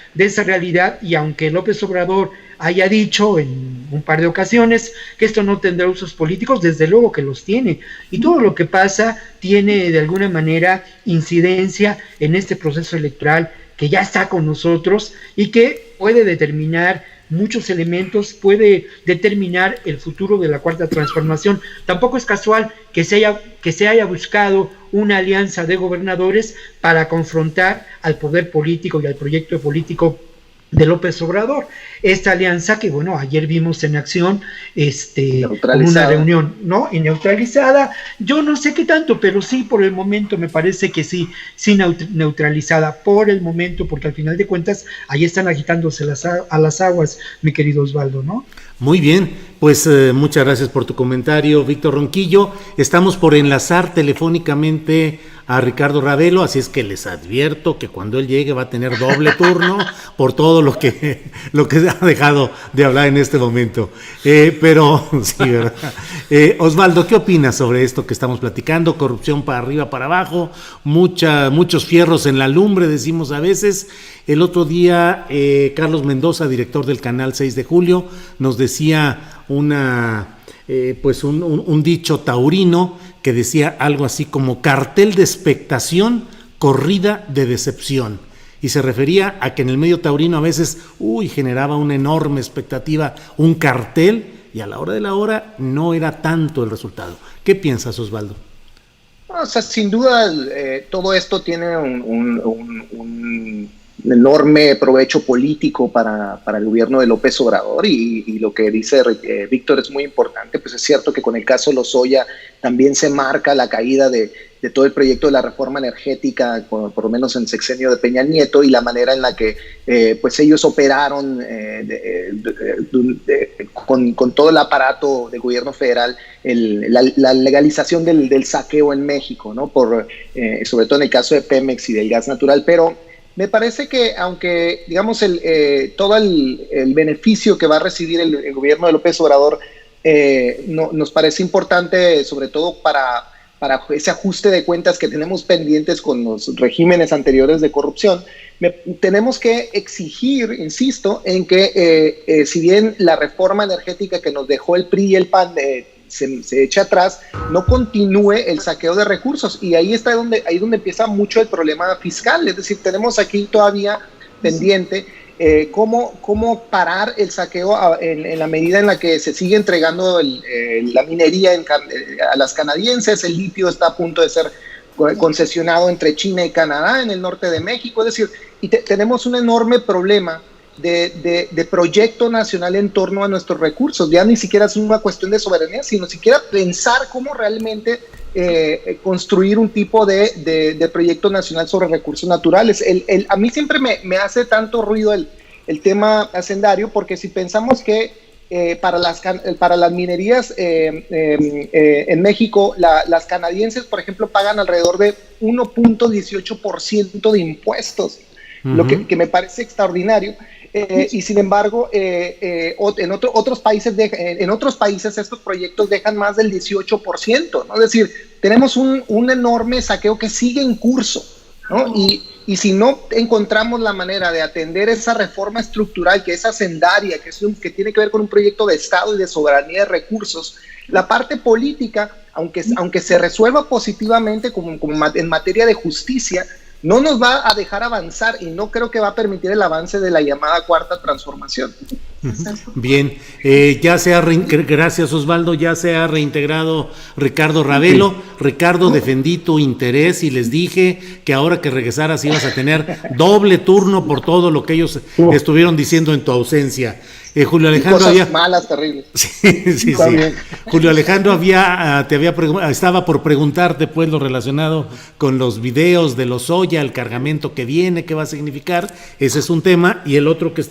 realidad, y aunque López Obrador haya dicho en un par de ocasiones que esto no tendrá usos políticos, desde luego que los tiene, y todo lo que pasa tiene de alguna manera incidencia en este proceso electoral que ya está con nosotros y que puede determinar muchos elementos, puede determinar el futuro de la Cuarta Transformación. Tampoco es casual que se haya buscado una alianza de gobernadores para confrontar al poder político y al proyecto político de López Obrador. Esta alianza que, bueno, ayer vimos en acción, como una reunión, ¿no? Y neutralizada, yo no sé qué tanto, pero sí, por el momento me parece que sí neutralizada, por el momento, porque al final de cuentas, ahí están agitándose a las aguas, mi querido Osvaldo, ¿no? Muy bien, pues muchas gracias por tu comentario, Víctor Ronquillo. Estamos por enlazar telefónicamente a Ricardo Ravelo, así es que les advierto que cuando él llegue va a tener doble turno por todo lo que ha dejado de hablar en este momento. Pero sí, ¿verdad? Osvaldo, ¿qué opinas sobre esto que estamos platicando? Corrupción para arriba, para abajo, muchos fierros en la lumbre, decimos a veces. El otro día, Carlos Mendoza, director del canal 6 de Julio, nos decía un dicho taurino que decía algo así como cartel de expectación, corrida de decepción. Y se refería a que en el medio taurino a veces, generaba una enorme expectativa, un cartel, y a la hora de la hora no era tanto el resultado. ¿Qué piensas, Osvaldo? O sea, sin duda, todo esto tiene un enorme provecho político para el gobierno de López Obrador, y lo que dice Víctor es muy importante. Pues es cierto que con el caso Lozoya también se marca la caída de todo el proyecto de la reforma energética, por lo menos en el sexenio de Peña Nieto, y la manera en la que pues ellos operaron con todo el aparato del gobierno federal, la legalización del saqueo en México, ¿no? Sobre todo en el caso de Pemex y del gas natural. Pero me parece que, aunque digamos todo el beneficio que va a recibir el gobierno de López Obrador nos parece importante, sobre todo para ese ajuste de cuentas que tenemos pendientes con los regímenes anteriores de corrupción, tenemos que exigir, insisto, en que si bien la reforma energética que nos dejó el PRI y el PAN se echa atrás, no continúe el saqueo de recursos, y ahí donde empieza mucho el problema fiscal. Es decir, tenemos aquí todavía pendiente cómo parar el saqueo en la medida en la que se sigue entregando la minería a las canadienses. El litio está a punto de ser concesionado entre China y Canadá en el norte de México. Es decir, y tenemos un enorme problema de proyecto nacional en torno a nuestros recursos. Ya ni siquiera es una cuestión de soberanía, sino siquiera pensar cómo realmente construir un tipo de proyecto nacional sobre recursos naturales. A mí siempre me hace tanto ruido el tema hacendario, porque si pensamos que para las minerías en México, las canadienses, por ejemplo, pagan alrededor de 1.18% de impuestos, lo que me parece extraordinario. Y sin embargo, en otros países estos proyectos dejan más del 18%, ¿no? Es decir, tenemos un enorme saqueo que sigue en curso, ¿no? Y si no encontramos la manera de atender esa reforma estructural, que es hacendaria, que tiene que ver con un proyecto de Estado y de soberanía de recursos, la parte política, aunque se resuelva positivamente como en materia de justicia, no nos va a dejar avanzar, y no creo que va a permitir el avance de la llamada cuarta transformación. Bien, gracias, Osvaldo, ya se ha reintegrado Ricardo Ravelo. Ricardo, defendí tu interés y les dije que ahora que regresaras ibas a tener doble turno por todo lo que ellos estuvieron diciendo en tu ausencia. Julio Alejandro cosas malas, terribles. Sí. Julio Alejandro estaba por preguntarte pues lo relacionado con los videos de Lozoya, el cargamento que viene, qué va a significar. Ese es un tema, y el otro que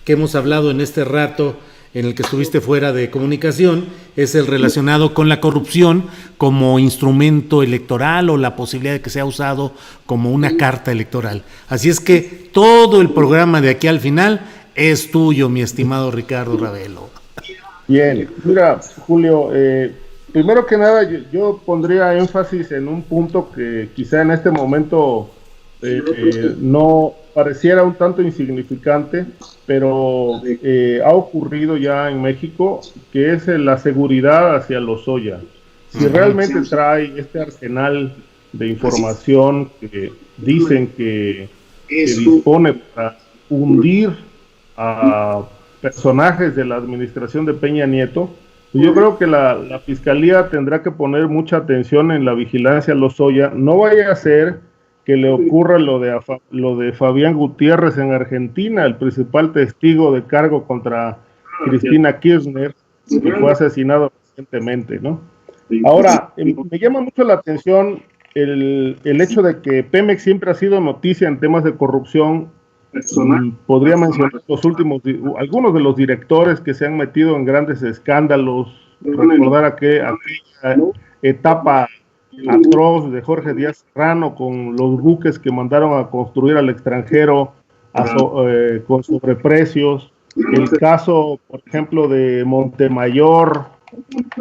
hemos hablado en este rato en el que estuviste fuera de comunicación es el relacionado con la corrupción como instrumento electoral, o la posibilidad de que sea usado como una carta electoral. Así es que todo el programa de aquí al final es tuyo, mi estimado Ricardo Ravelo. Bien, mira, Julio, primero que nada yo pondría énfasis en un punto que quizá en este momento no pareciera un tanto insignificante, pero ha ocurrido ya en México, que es la seguridad hacia Lozoya. Si realmente trae este arsenal de información que dicen que dispone para hundir a personajes de la administración de Peña Nieto, yo creo que la Fiscalía tendrá que poner mucha atención en la vigilancia a Lozoya. No vaya a ser que le ocurra lo de Fabián Gutiérrez en Argentina, el principal testigo de cargo contra Cristina Kirchner, que fue asesinado recientemente, ¿no? Ahora, me llama mucho la atención el hecho de que Pemex siempre ha sido noticia en temas de corrupción. Podría mencionar algunos de los directores que se han metido en grandes escándalos, recordar aquella etapa atroz de Jorge Díaz Serrano con los buques que mandaron a construir al extranjero con sobreprecios, el caso, por ejemplo, de Montemayor,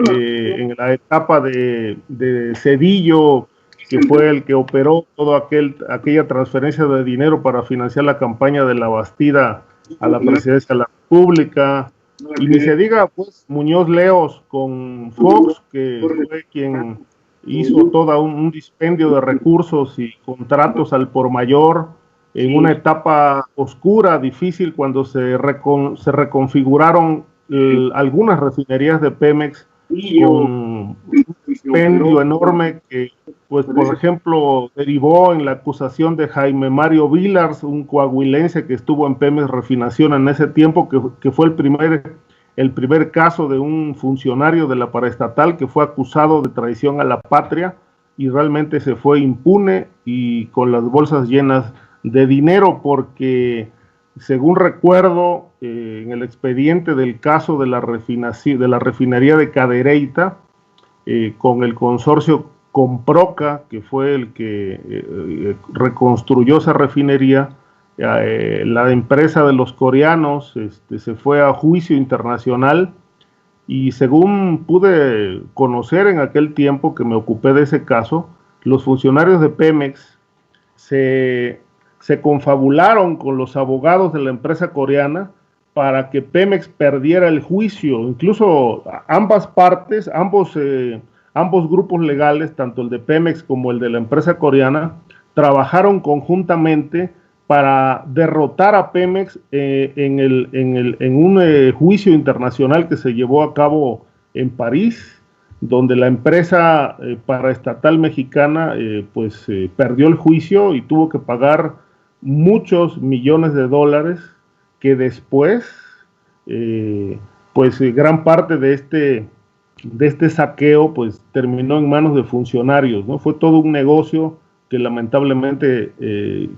en la etapa de Cedillo, que fue el que operó toda aquella transferencia de dinero para financiar la campaña de la Bastida a la presidencia de la República, y ni se diga pues Muñoz Leos con Fox, que fue quien hizo todo un dispendio de recursos y contratos al por mayor en una etapa oscura, difícil, cuando se reconfiguraron algunas refinerías de Pemex con un dispendio enorme que, pues, por ejemplo, derivó en la acusación de Jaime Mario Vilars, un coahuilense que estuvo en Pemex Refinación en ese tiempo, que fue el primer caso de un funcionario de la paraestatal que fue acusado de traición a la patria y realmente se fue impune y con las bolsas llenas de dinero, porque según recuerdo, en el expediente del caso de la refinería de Cadereyta, con el consorcio Comproca, que fue el que reconstruyó esa refinería, la empresa de los coreanos se fue a juicio internacional, y según pude conocer en aquel tiempo que me ocupé de ese caso, los funcionarios de Pemex se confabularon con los abogados de la empresa coreana para que Pemex perdiera el juicio. Incluso ambas partes, ambos grupos legales, tanto el de Pemex como el de la empresa coreana, trabajaron conjuntamente para derrotar a Pemex en un juicio internacional que se llevó a cabo en París, donde la empresa paraestatal mexicana perdió el juicio y tuvo que pagar muchos millones de dólares, que después gran parte de este saqueo pues terminó en manos de funcionarios, ¿no? Fue todo un negocio que lamentablemente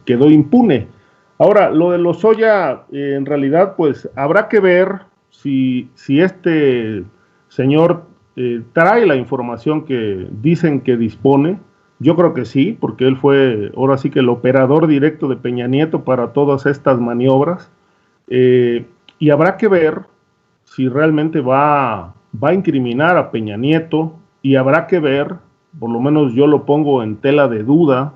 quedó impune. Ahora, lo de Lozoya, en realidad pues habrá que ver si este señor trae la información que dicen que dispone. Yo creo que sí, porque él fue ahora sí que el operador directo de Peña Nieto para todas estas maniobras, y habrá que ver si realmente va a incriminar a Peña Nieto, y habrá que ver, por lo menos yo lo pongo en tela de duda,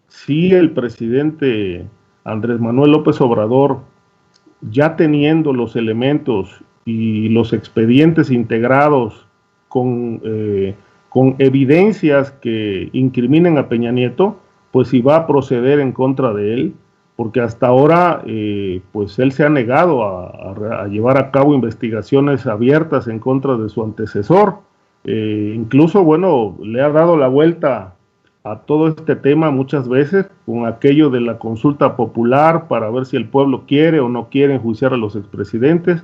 si el presidente Andrés Manuel López Obrador, ya teniendo los elementos y los expedientes integrados con evidencias que incriminen a Peña Nieto, pues si va a proceder en contra de él, porque hasta ahora pues él se ha negado a llevar a cabo investigaciones abiertas en contra de su antecesor. Incluso, bueno, le ha dado la vuelta a todo este tema muchas veces con aquello de la consulta popular para ver si el pueblo quiere o no quiere enjuiciar a los expresidentes.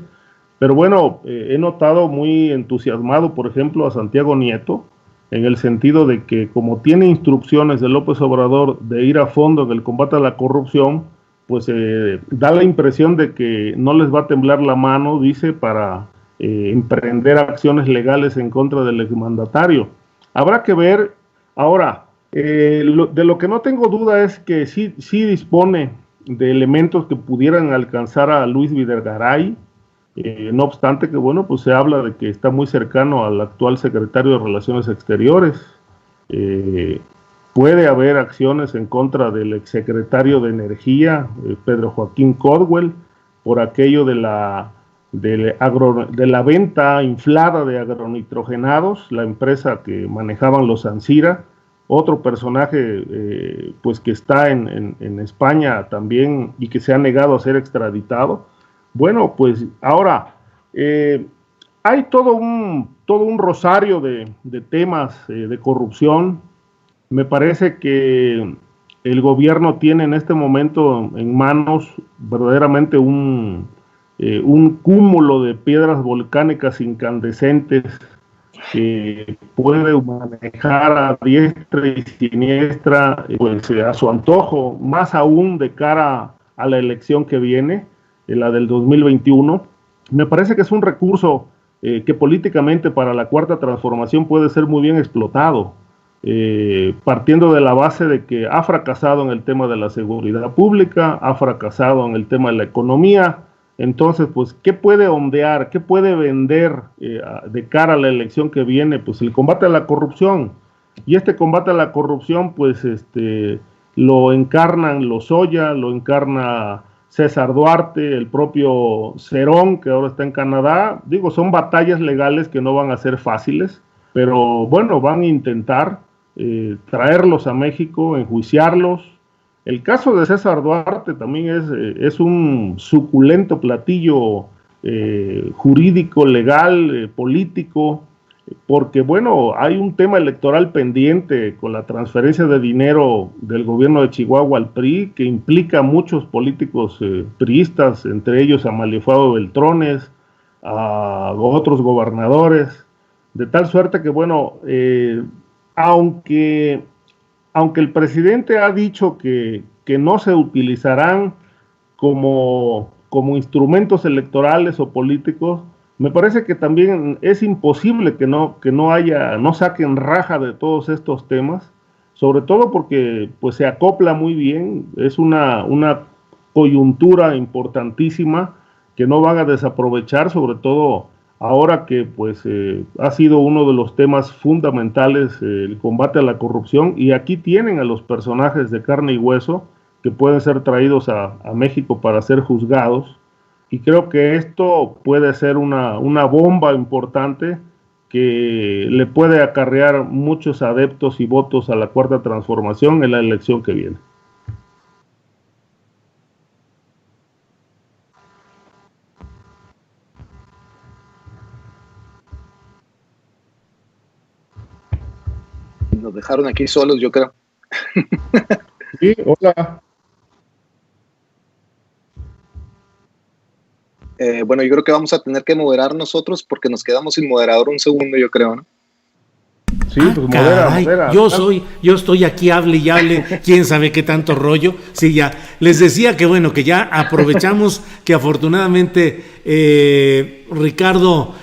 Pero bueno, he notado muy entusiasmado, por ejemplo, a Santiago Nieto, en el sentido de que como tiene instrucciones de López Obrador de ir a fondo en el combate a la corrupción, pues da la impresión de que no les va a temblar la mano, dice, para emprender acciones legales en contra del exmandatario. Habrá que ver. Ahora, de lo que no tengo duda es que sí dispone de elementos que pudieran alcanzar a Luis Videgaray. No obstante que, bueno, pues se habla de que está muy cercano al actual secretario de Relaciones Exteriores. Puede haber acciones en contra del exsecretario de Energía, Pedro Joaquín Codwell, por aquello de la venta inflada de agronitrogenados, la empresa que manejaban los Ancira. Otro personaje pues que está en España también y que se ha negado a ser extraditado. Bueno, pues ahora hay todo un rosario de temas de corrupción. Me parece que el gobierno tiene en este momento en manos verdaderamente un cúmulo de piedras volcánicas incandescentes que puede manejar a diestra y siniestra, pues a su antojo, más aún de cara a la elección que viene, la del 2021. Me parece que es un recurso que políticamente para la Cuarta Transformación puede ser muy bien explotado, partiendo de la base de que ha fracasado en el tema de la seguridad pública, ha fracasado en el tema de la economía. Entonces, pues, ¿qué puede ondear, qué puede vender de cara a la elección que viene? Pues el combate a la corrupción. Y este combate a la corrupción, pues, lo encarnan Lozoya, lo encarna César Duarte, el propio Cerón, que ahora está en Canadá. Digo, son batallas legales que no van a ser fáciles, pero bueno, van a intentar traerlos a México, enjuiciarlos. El caso de César Duarte también es un suculento platillo jurídico, legal, político, porque bueno, hay un tema electoral pendiente con la transferencia de dinero del gobierno de Chihuahua al PRI, que implica a muchos políticos priistas, entre ellos a Malifado Beltrones, a otros gobernadores, de tal suerte que bueno, aunque el presidente ha dicho que no se utilizarán como instrumentos electorales o políticos, me parece que también es imposible que no saquen raja de todos estos temas, sobre todo porque pues se acopla muy bien, es una coyuntura importantísima que no van a desaprovechar, sobre todo ahora que pues ha sido uno de los temas fundamentales el combate a la corrupción, y aquí tienen a los personajes de carne y hueso que pueden ser traídos a México para ser juzgados, y creo que esto puede ser una bomba importante que le puede acarrear muchos adeptos y votos a la Cuarta Transformación en la elección que viene. Nos dejaron aquí solos, yo creo. Sí, hola. Bueno, yo creo que vamos a tener que moderar nosotros porque nos quedamos sin moderador un segundo, yo creo, ¿no? Sí, pues modera. Yo estoy aquí, hable y hable, quién sabe qué tanto rollo. Sí, ya, les decía que bueno, que ya aprovechamos que afortunadamente Ricardo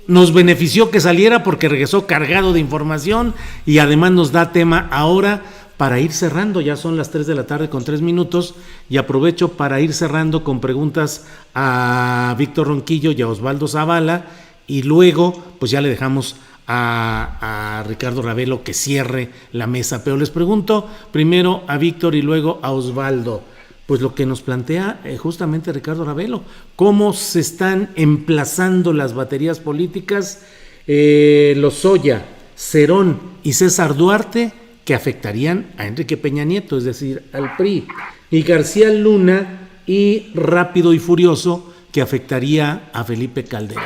nos benefició que saliera porque regresó cargado de información y además nos da tema ahora para ir cerrando. Ya son las 3 de la tarde con 3 minutos y aprovecho para ir cerrando con preguntas a Víctor Ronquillo y a Osvaldo Zavala, y luego pues ya le dejamos a Ricardo Ravelo que cierre la mesa. Pero les pregunto primero a Víctor y luego a Osvaldo, pues lo que nos plantea justamente Ricardo Ravelo, cómo se están emplazando las baterías políticas, Lozoya, Cerón y César Duarte, que afectarían a Enrique Peña Nieto, es decir, al PRI, y García Luna y Rápido y Furioso, que afectaría a Felipe Calderón.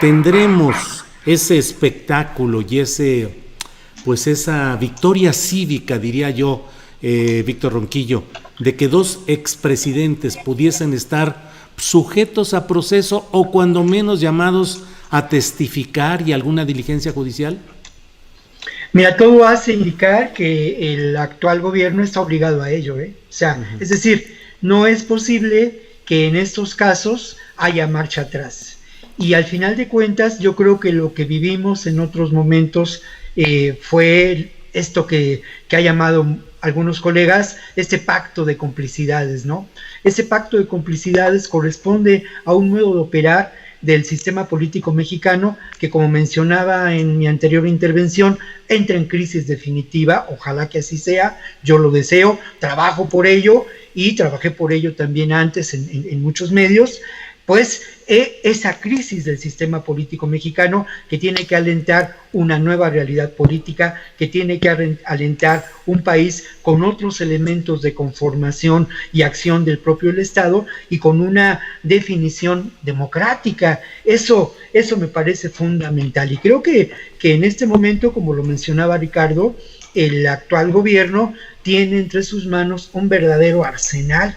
Tendremos ese espectáculo y esa victoria cívica, diría yo, Víctor Ronquillo, de que dos expresidentes pudiesen estar sujetos a proceso o cuando menos llamados a testificar y alguna diligencia judicial. Mira, todo hace indicar que el actual gobierno está obligado a ello, O sea, es decir, no es posible que en estos casos haya marcha atrás. Y al final de cuentas, yo creo que lo que vivimos en otros momentos fue esto que ha llamado algunos colegas este pacto de complicidades, ¿no? Ese pacto de complicidades corresponde a un modo de operar del sistema político mexicano que, como mencionaba en mi anterior intervención, entra en crisis definitiva. Ojalá que así sea, yo lo deseo, trabajo por ello y trabajé por ello también antes en muchos medios, pues esa crisis del sistema político mexicano, que tiene que alentar una nueva realidad política, que tiene que alentar un país con otros elementos de conformación y acción del propio Estado y con una definición democrática. Eso me parece fundamental, y creo que en este momento, como lo mencionaba Ricardo, el actual gobierno tiene entre sus manos un verdadero arsenal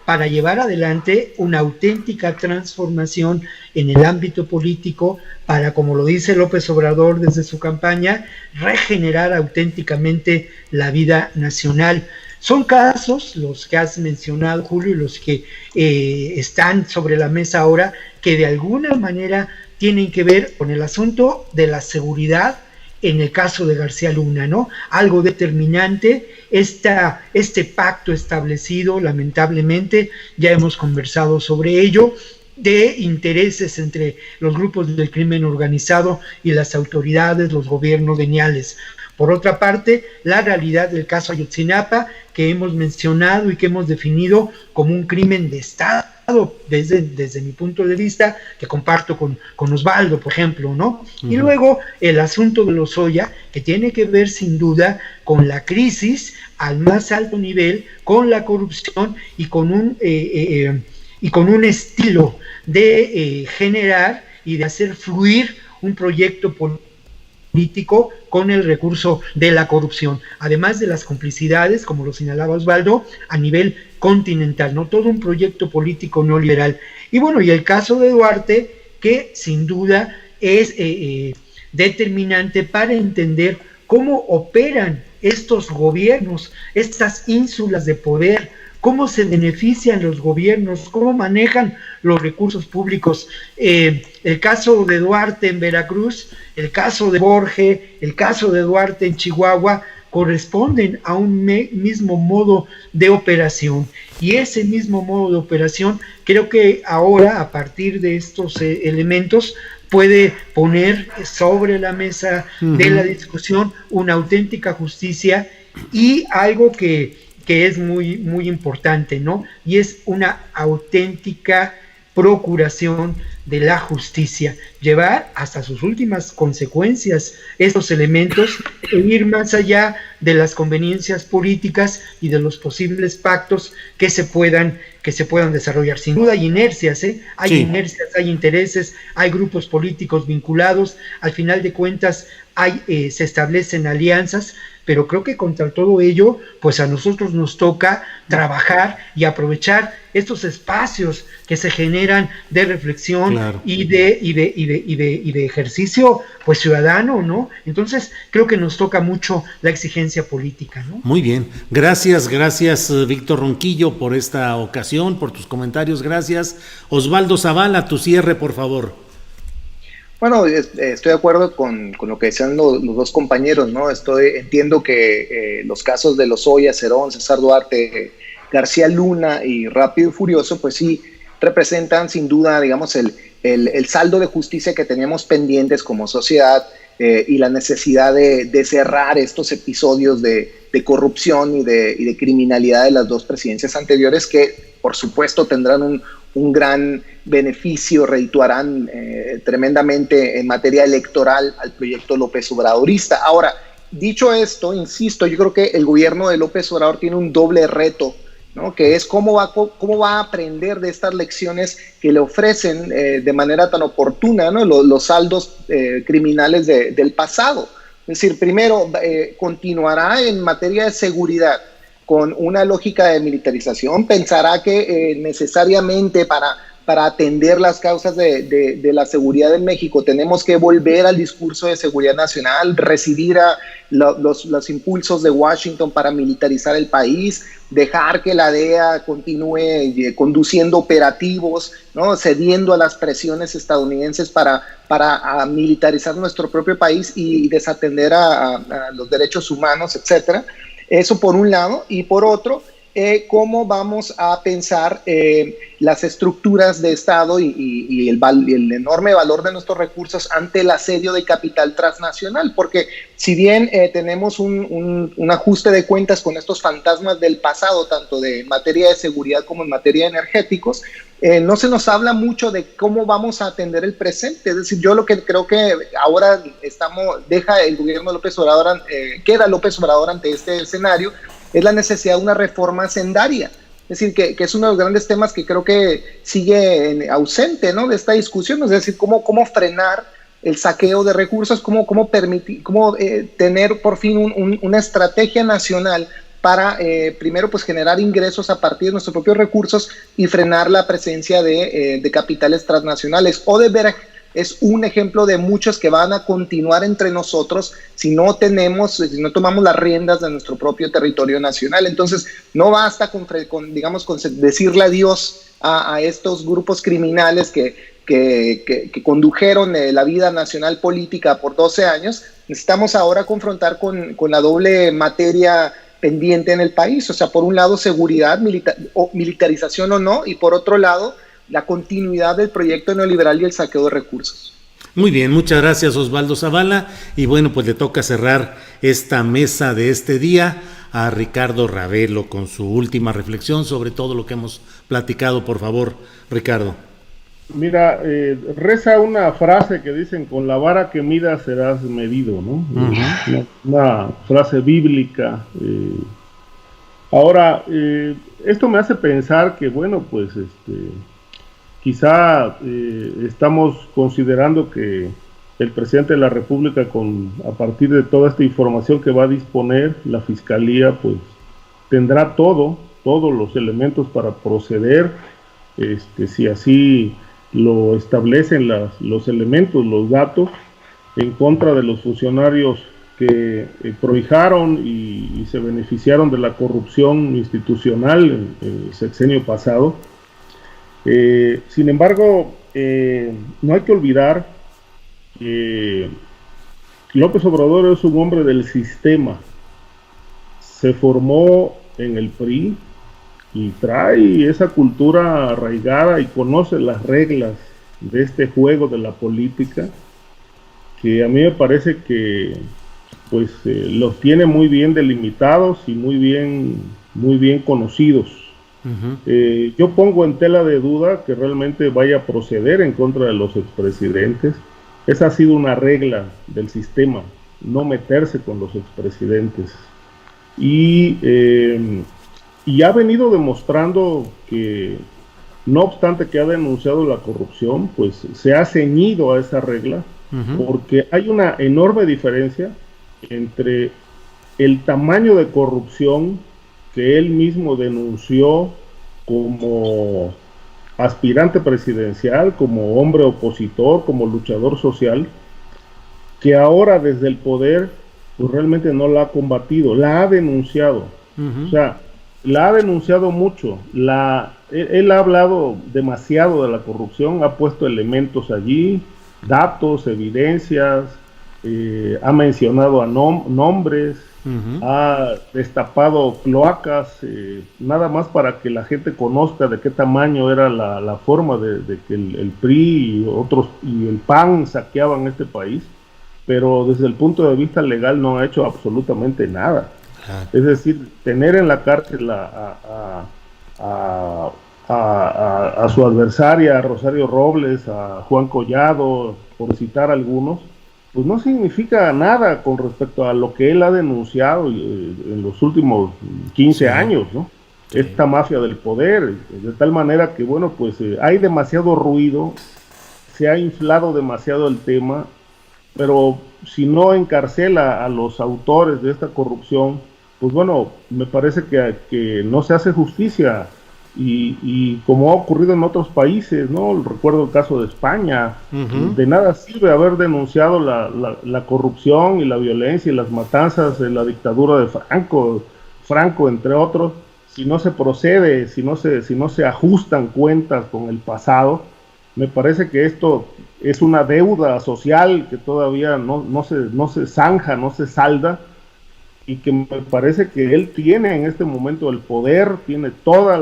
para llevar adelante una auténtica transformación en el ámbito político, para, como lo dice López Obrador desde su campaña, regenerar auténticamente la vida nacional. Son casos, los que has mencionado, Julio, y los que están sobre la mesa ahora, que de alguna manera tienen que ver con el asunto de la seguridad. En el caso de García Luna, ¿no? Algo determinante, este pacto establecido, lamentablemente, ya hemos conversado sobre ello, de intereses entre los grupos del crimen organizado y las autoridades, los gobiernos veniales. Por otra parte, la realidad del caso Ayotzinapa, que hemos mencionado y que hemos definido como un crimen de Estado, desde mi punto de vista, que comparto con Osvaldo, por ejemplo, ¿no? Uh-huh. Y luego el asunto de Lozoya, que tiene que ver sin duda con la crisis al más alto nivel, con la corrupción y con un estilo de generar y de hacer fluir un proyecto político con el recurso de la corrupción, además de las complicidades, como lo señalaba Osvaldo, a nivel continental, ¿no? Todo un proyecto político neoliberal. Y bueno, y el caso de Duarte, que sin duda es determinante para entender cómo operan estos gobiernos, estas ínsulas de poder, cómo se benefician los gobiernos, cómo manejan los recursos públicos. El caso de Duarte en Veracruz, el caso de Borges, el caso de Duarte en Chihuahua, corresponden a un mismo modo de operación. Y ese mismo modo de operación, creo que ahora, a partir de estos elementos, puede poner sobre la mesa de la discusión una auténtica justicia y algo que es muy, muy importante, ¿no? Y es una auténtica procuración de la justicia, llevar hasta sus últimas consecuencias estos elementos e ir más allá de las conveniencias políticas y de los posibles pactos que se puedan desarrollar. Sin duda hay inercias, hay inercias, hay intereses, hay grupos políticos vinculados, al final de cuentas se establecen alianzas, pero creo que contra todo ello, pues a nosotros nos toca trabajar y aprovechar estos espacios que se generan de reflexión, claro, y de ejercicio, pues ciudadano, ¿no? Entonces creo que nos toca mucho la exigencia política, ¿no? Muy bien, gracias Víctor Ronquillo por esta ocasión, por tus comentarios, gracias. Osvaldo Zavala, tu cierre, por favor. Bueno, estoy de acuerdo con lo que decían los dos compañeros, ¿no? Entiendo que los casos de Lozoya, Cerón, César Duarte, García Luna y Rápido y Furioso, pues sí, representan sin duda, digamos, el saldo de justicia que teníamos pendientes como sociedad, y la necesidad de cerrar estos episodios de corrupción y de criminalidad de las dos presidencias anteriores, que por supuesto tendrán un gran beneficio, redituarán tremendamente en materia electoral al proyecto López Obradorista. Ahora, dicho esto, insisto, yo creo que el gobierno de López Obrador tiene un doble reto, ¿no? Que es cómo va a aprender de estas lecciones que le ofrecen de manera tan oportuna, ¿no? los saldos criminales del pasado. Es decir, primero, continuará en materia de seguridad con una lógica de militarización, pensará que necesariamente para atender las causas de la seguridad en México tenemos que volver al discurso de seguridad nacional, recibir los impulsos de Washington para militarizar el país, dejar que la DEA continúe conduciendo operativos, ¿no? Cediendo a las presiones estadounidenses para militarizar nuestro propio país y desatender a los derechos humanos, etcétera. Eso por un lado, y por otro, cómo vamos a pensar las estructuras de Estado y el enorme valor de nuestros recursos ante el asedio de capital transnacional, porque si bien tenemos un ajuste de cuentas con estos fantasmas del pasado, tanto de materia de seguridad como en materia de energéticos, no se nos habla mucho de cómo vamos a atender el presente. Es decir, yo lo que creo que ahora deja el gobierno de López Obrador, queda López Obrador ante este escenario, es la necesidad de una reforma sendaria. Es decir, que es uno de los grandes temas que creo que sigue ausente, ¿no?, de esta discusión. Es decir, cómo frenar el saqueo de recursos, cómo tener por fin una estrategia nacional para primero pues generar ingresos a partir de nuestros propios recursos y frenar la presencia de capitales transnacionales. Odebrecht es un ejemplo de muchos que van a continuar entre nosotros si no tomamos las riendas de nuestro propio territorio nacional. Entonces no basta con decirle adiós a estos grupos criminales que condujeron la vida nacional política por 12 años. Necesitamos ahora confrontar con la doble materia pendiente en el país. O sea, por un lado seguridad, militarización o no, y por otro lado la continuidad del proyecto neoliberal y el saqueo de recursos. Muy bien, muchas gracias Osvaldo Zavala, y bueno, pues le toca cerrar esta mesa de este día a Ricardo Ravelo con su última reflexión sobre todo lo que hemos platicado. Por favor, Ricardo. Mira, reza una frase que dicen: con la vara que midas serás medido, ¿no? Uh-huh. Una frase bíblica. Ahora, esto me hace pensar que, bueno, pues quizá estamos considerando que el presidente de la República, a partir de toda esta información que va a disponer la Fiscalía, pues tendrá todos los elementos para proceder, si así lo establecen los elementos, los datos, en contra de los funcionarios que prohijaron y se beneficiaron de la corrupción institucional en el sexenio pasado. Sin embargo, no hay que olvidar que López Obrador es un hombre del sistema. Se formó en el PRI y trae esa cultura arraigada y conoce las reglas de este juego de la política, que a mí me parece que pues los tiene muy bien delimitados y muy bien conocidos. Uh-huh. Yo pongo en tela de duda que realmente vaya a proceder en contra de los expresidentes. Esa ha sido una regla del sistema, no meterse con los expresidentes. Y ha venido demostrando que, no obstante que ha denunciado la corrupción, pues se ha ceñido a esa regla, uh-huh, porque hay una enorme diferencia entre el tamaño de corrupción que él mismo denunció como aspirante presidencial, como hombre opositor, como luchador social, que ahora desde el poder pues realmente no la ha combatido, la ha denunciado. Uh-huh. O sea, la ha denunciado mucho, él ha hablado demasiado de la corrupción, ha puesto elementos allí, datos, evidencias, ha mencionado a nombres, uh-huh, ha destapado cloacas, nada más para que la gente conozca de qué tamaño era la forma de que el PRI y el PAN saqueaban este país, pero desde el punto de vista legal no ha hecho absolutamente nada. Es decir, tener en la cárcel a su adversaria, a Rosario Robles, a Juan Collado, por citar algunos, pues no significa nada con respecto a lo que él ha denunciado en los últimos 15 años, ¿no? Sí. Esta mafia del poder, de tal manera que, bueno, pues hay demasiado ruido, se ha inflado demasiado el tema, pero si no encarcela a los autores de esta corrupción, pues bueno, me parece que no se hace justicia, y como ha ocurrido en otros países, ¿no? Recuerdo el caso de España. Uh-huh. De nada sirve haber denunciado la corrupción y la violencia y las matanzas de la dictadura de Franco entre otros, si no se procede, si no se ajustan cuentas con el pasado. Me parece que esto es una deuda social que todavía no se zanja, no se salda, y que me parece que él tiene en este momento el poder, tiene todos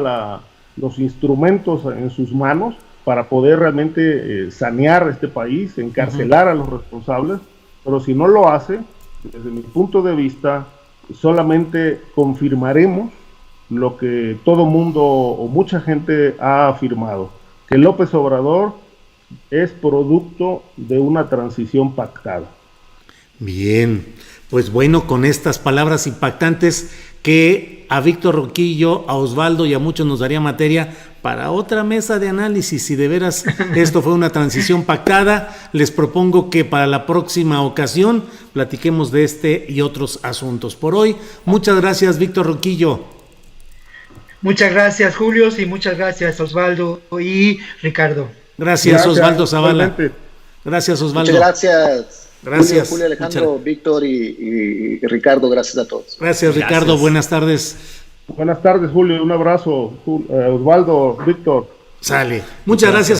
los instrumentos en sus manos para poder realmente sanear este país, encarcelar a los responsables, pero si no lo hace, desde mi punto de vista, solamente confirmaremos lo que todo mundo o mucha gente ha afirmado, que López Obrador es producto de una transición pactada. Bien, pues bueno, con estas palabras impactantes que a Víctor Ronquillo, a Osvaldo y a muchos nos daría materia para otra mesa de análisis. Si de veras esto fue una transición pactada, les propongo que para la próxima ocasión platiquemos de este y otros asuntos. Por hoy, muchas gracias, Víctor Ronquillo. Muchas gracias, Julio, y muchas gracias, Osvaldo y Ricardo. Gracias, Osvaldo Zavala. Gracias, Osvaldo. Muchas gracias. Gracias. Julio, Alejandro, Víctor y Ricardo, gracias a todos. Gracias, Ricardo. Buenas tardes. Buenas tardes, Julio. Un abrazo. Osvaldo, Víctor. Sale. Muchas gracias.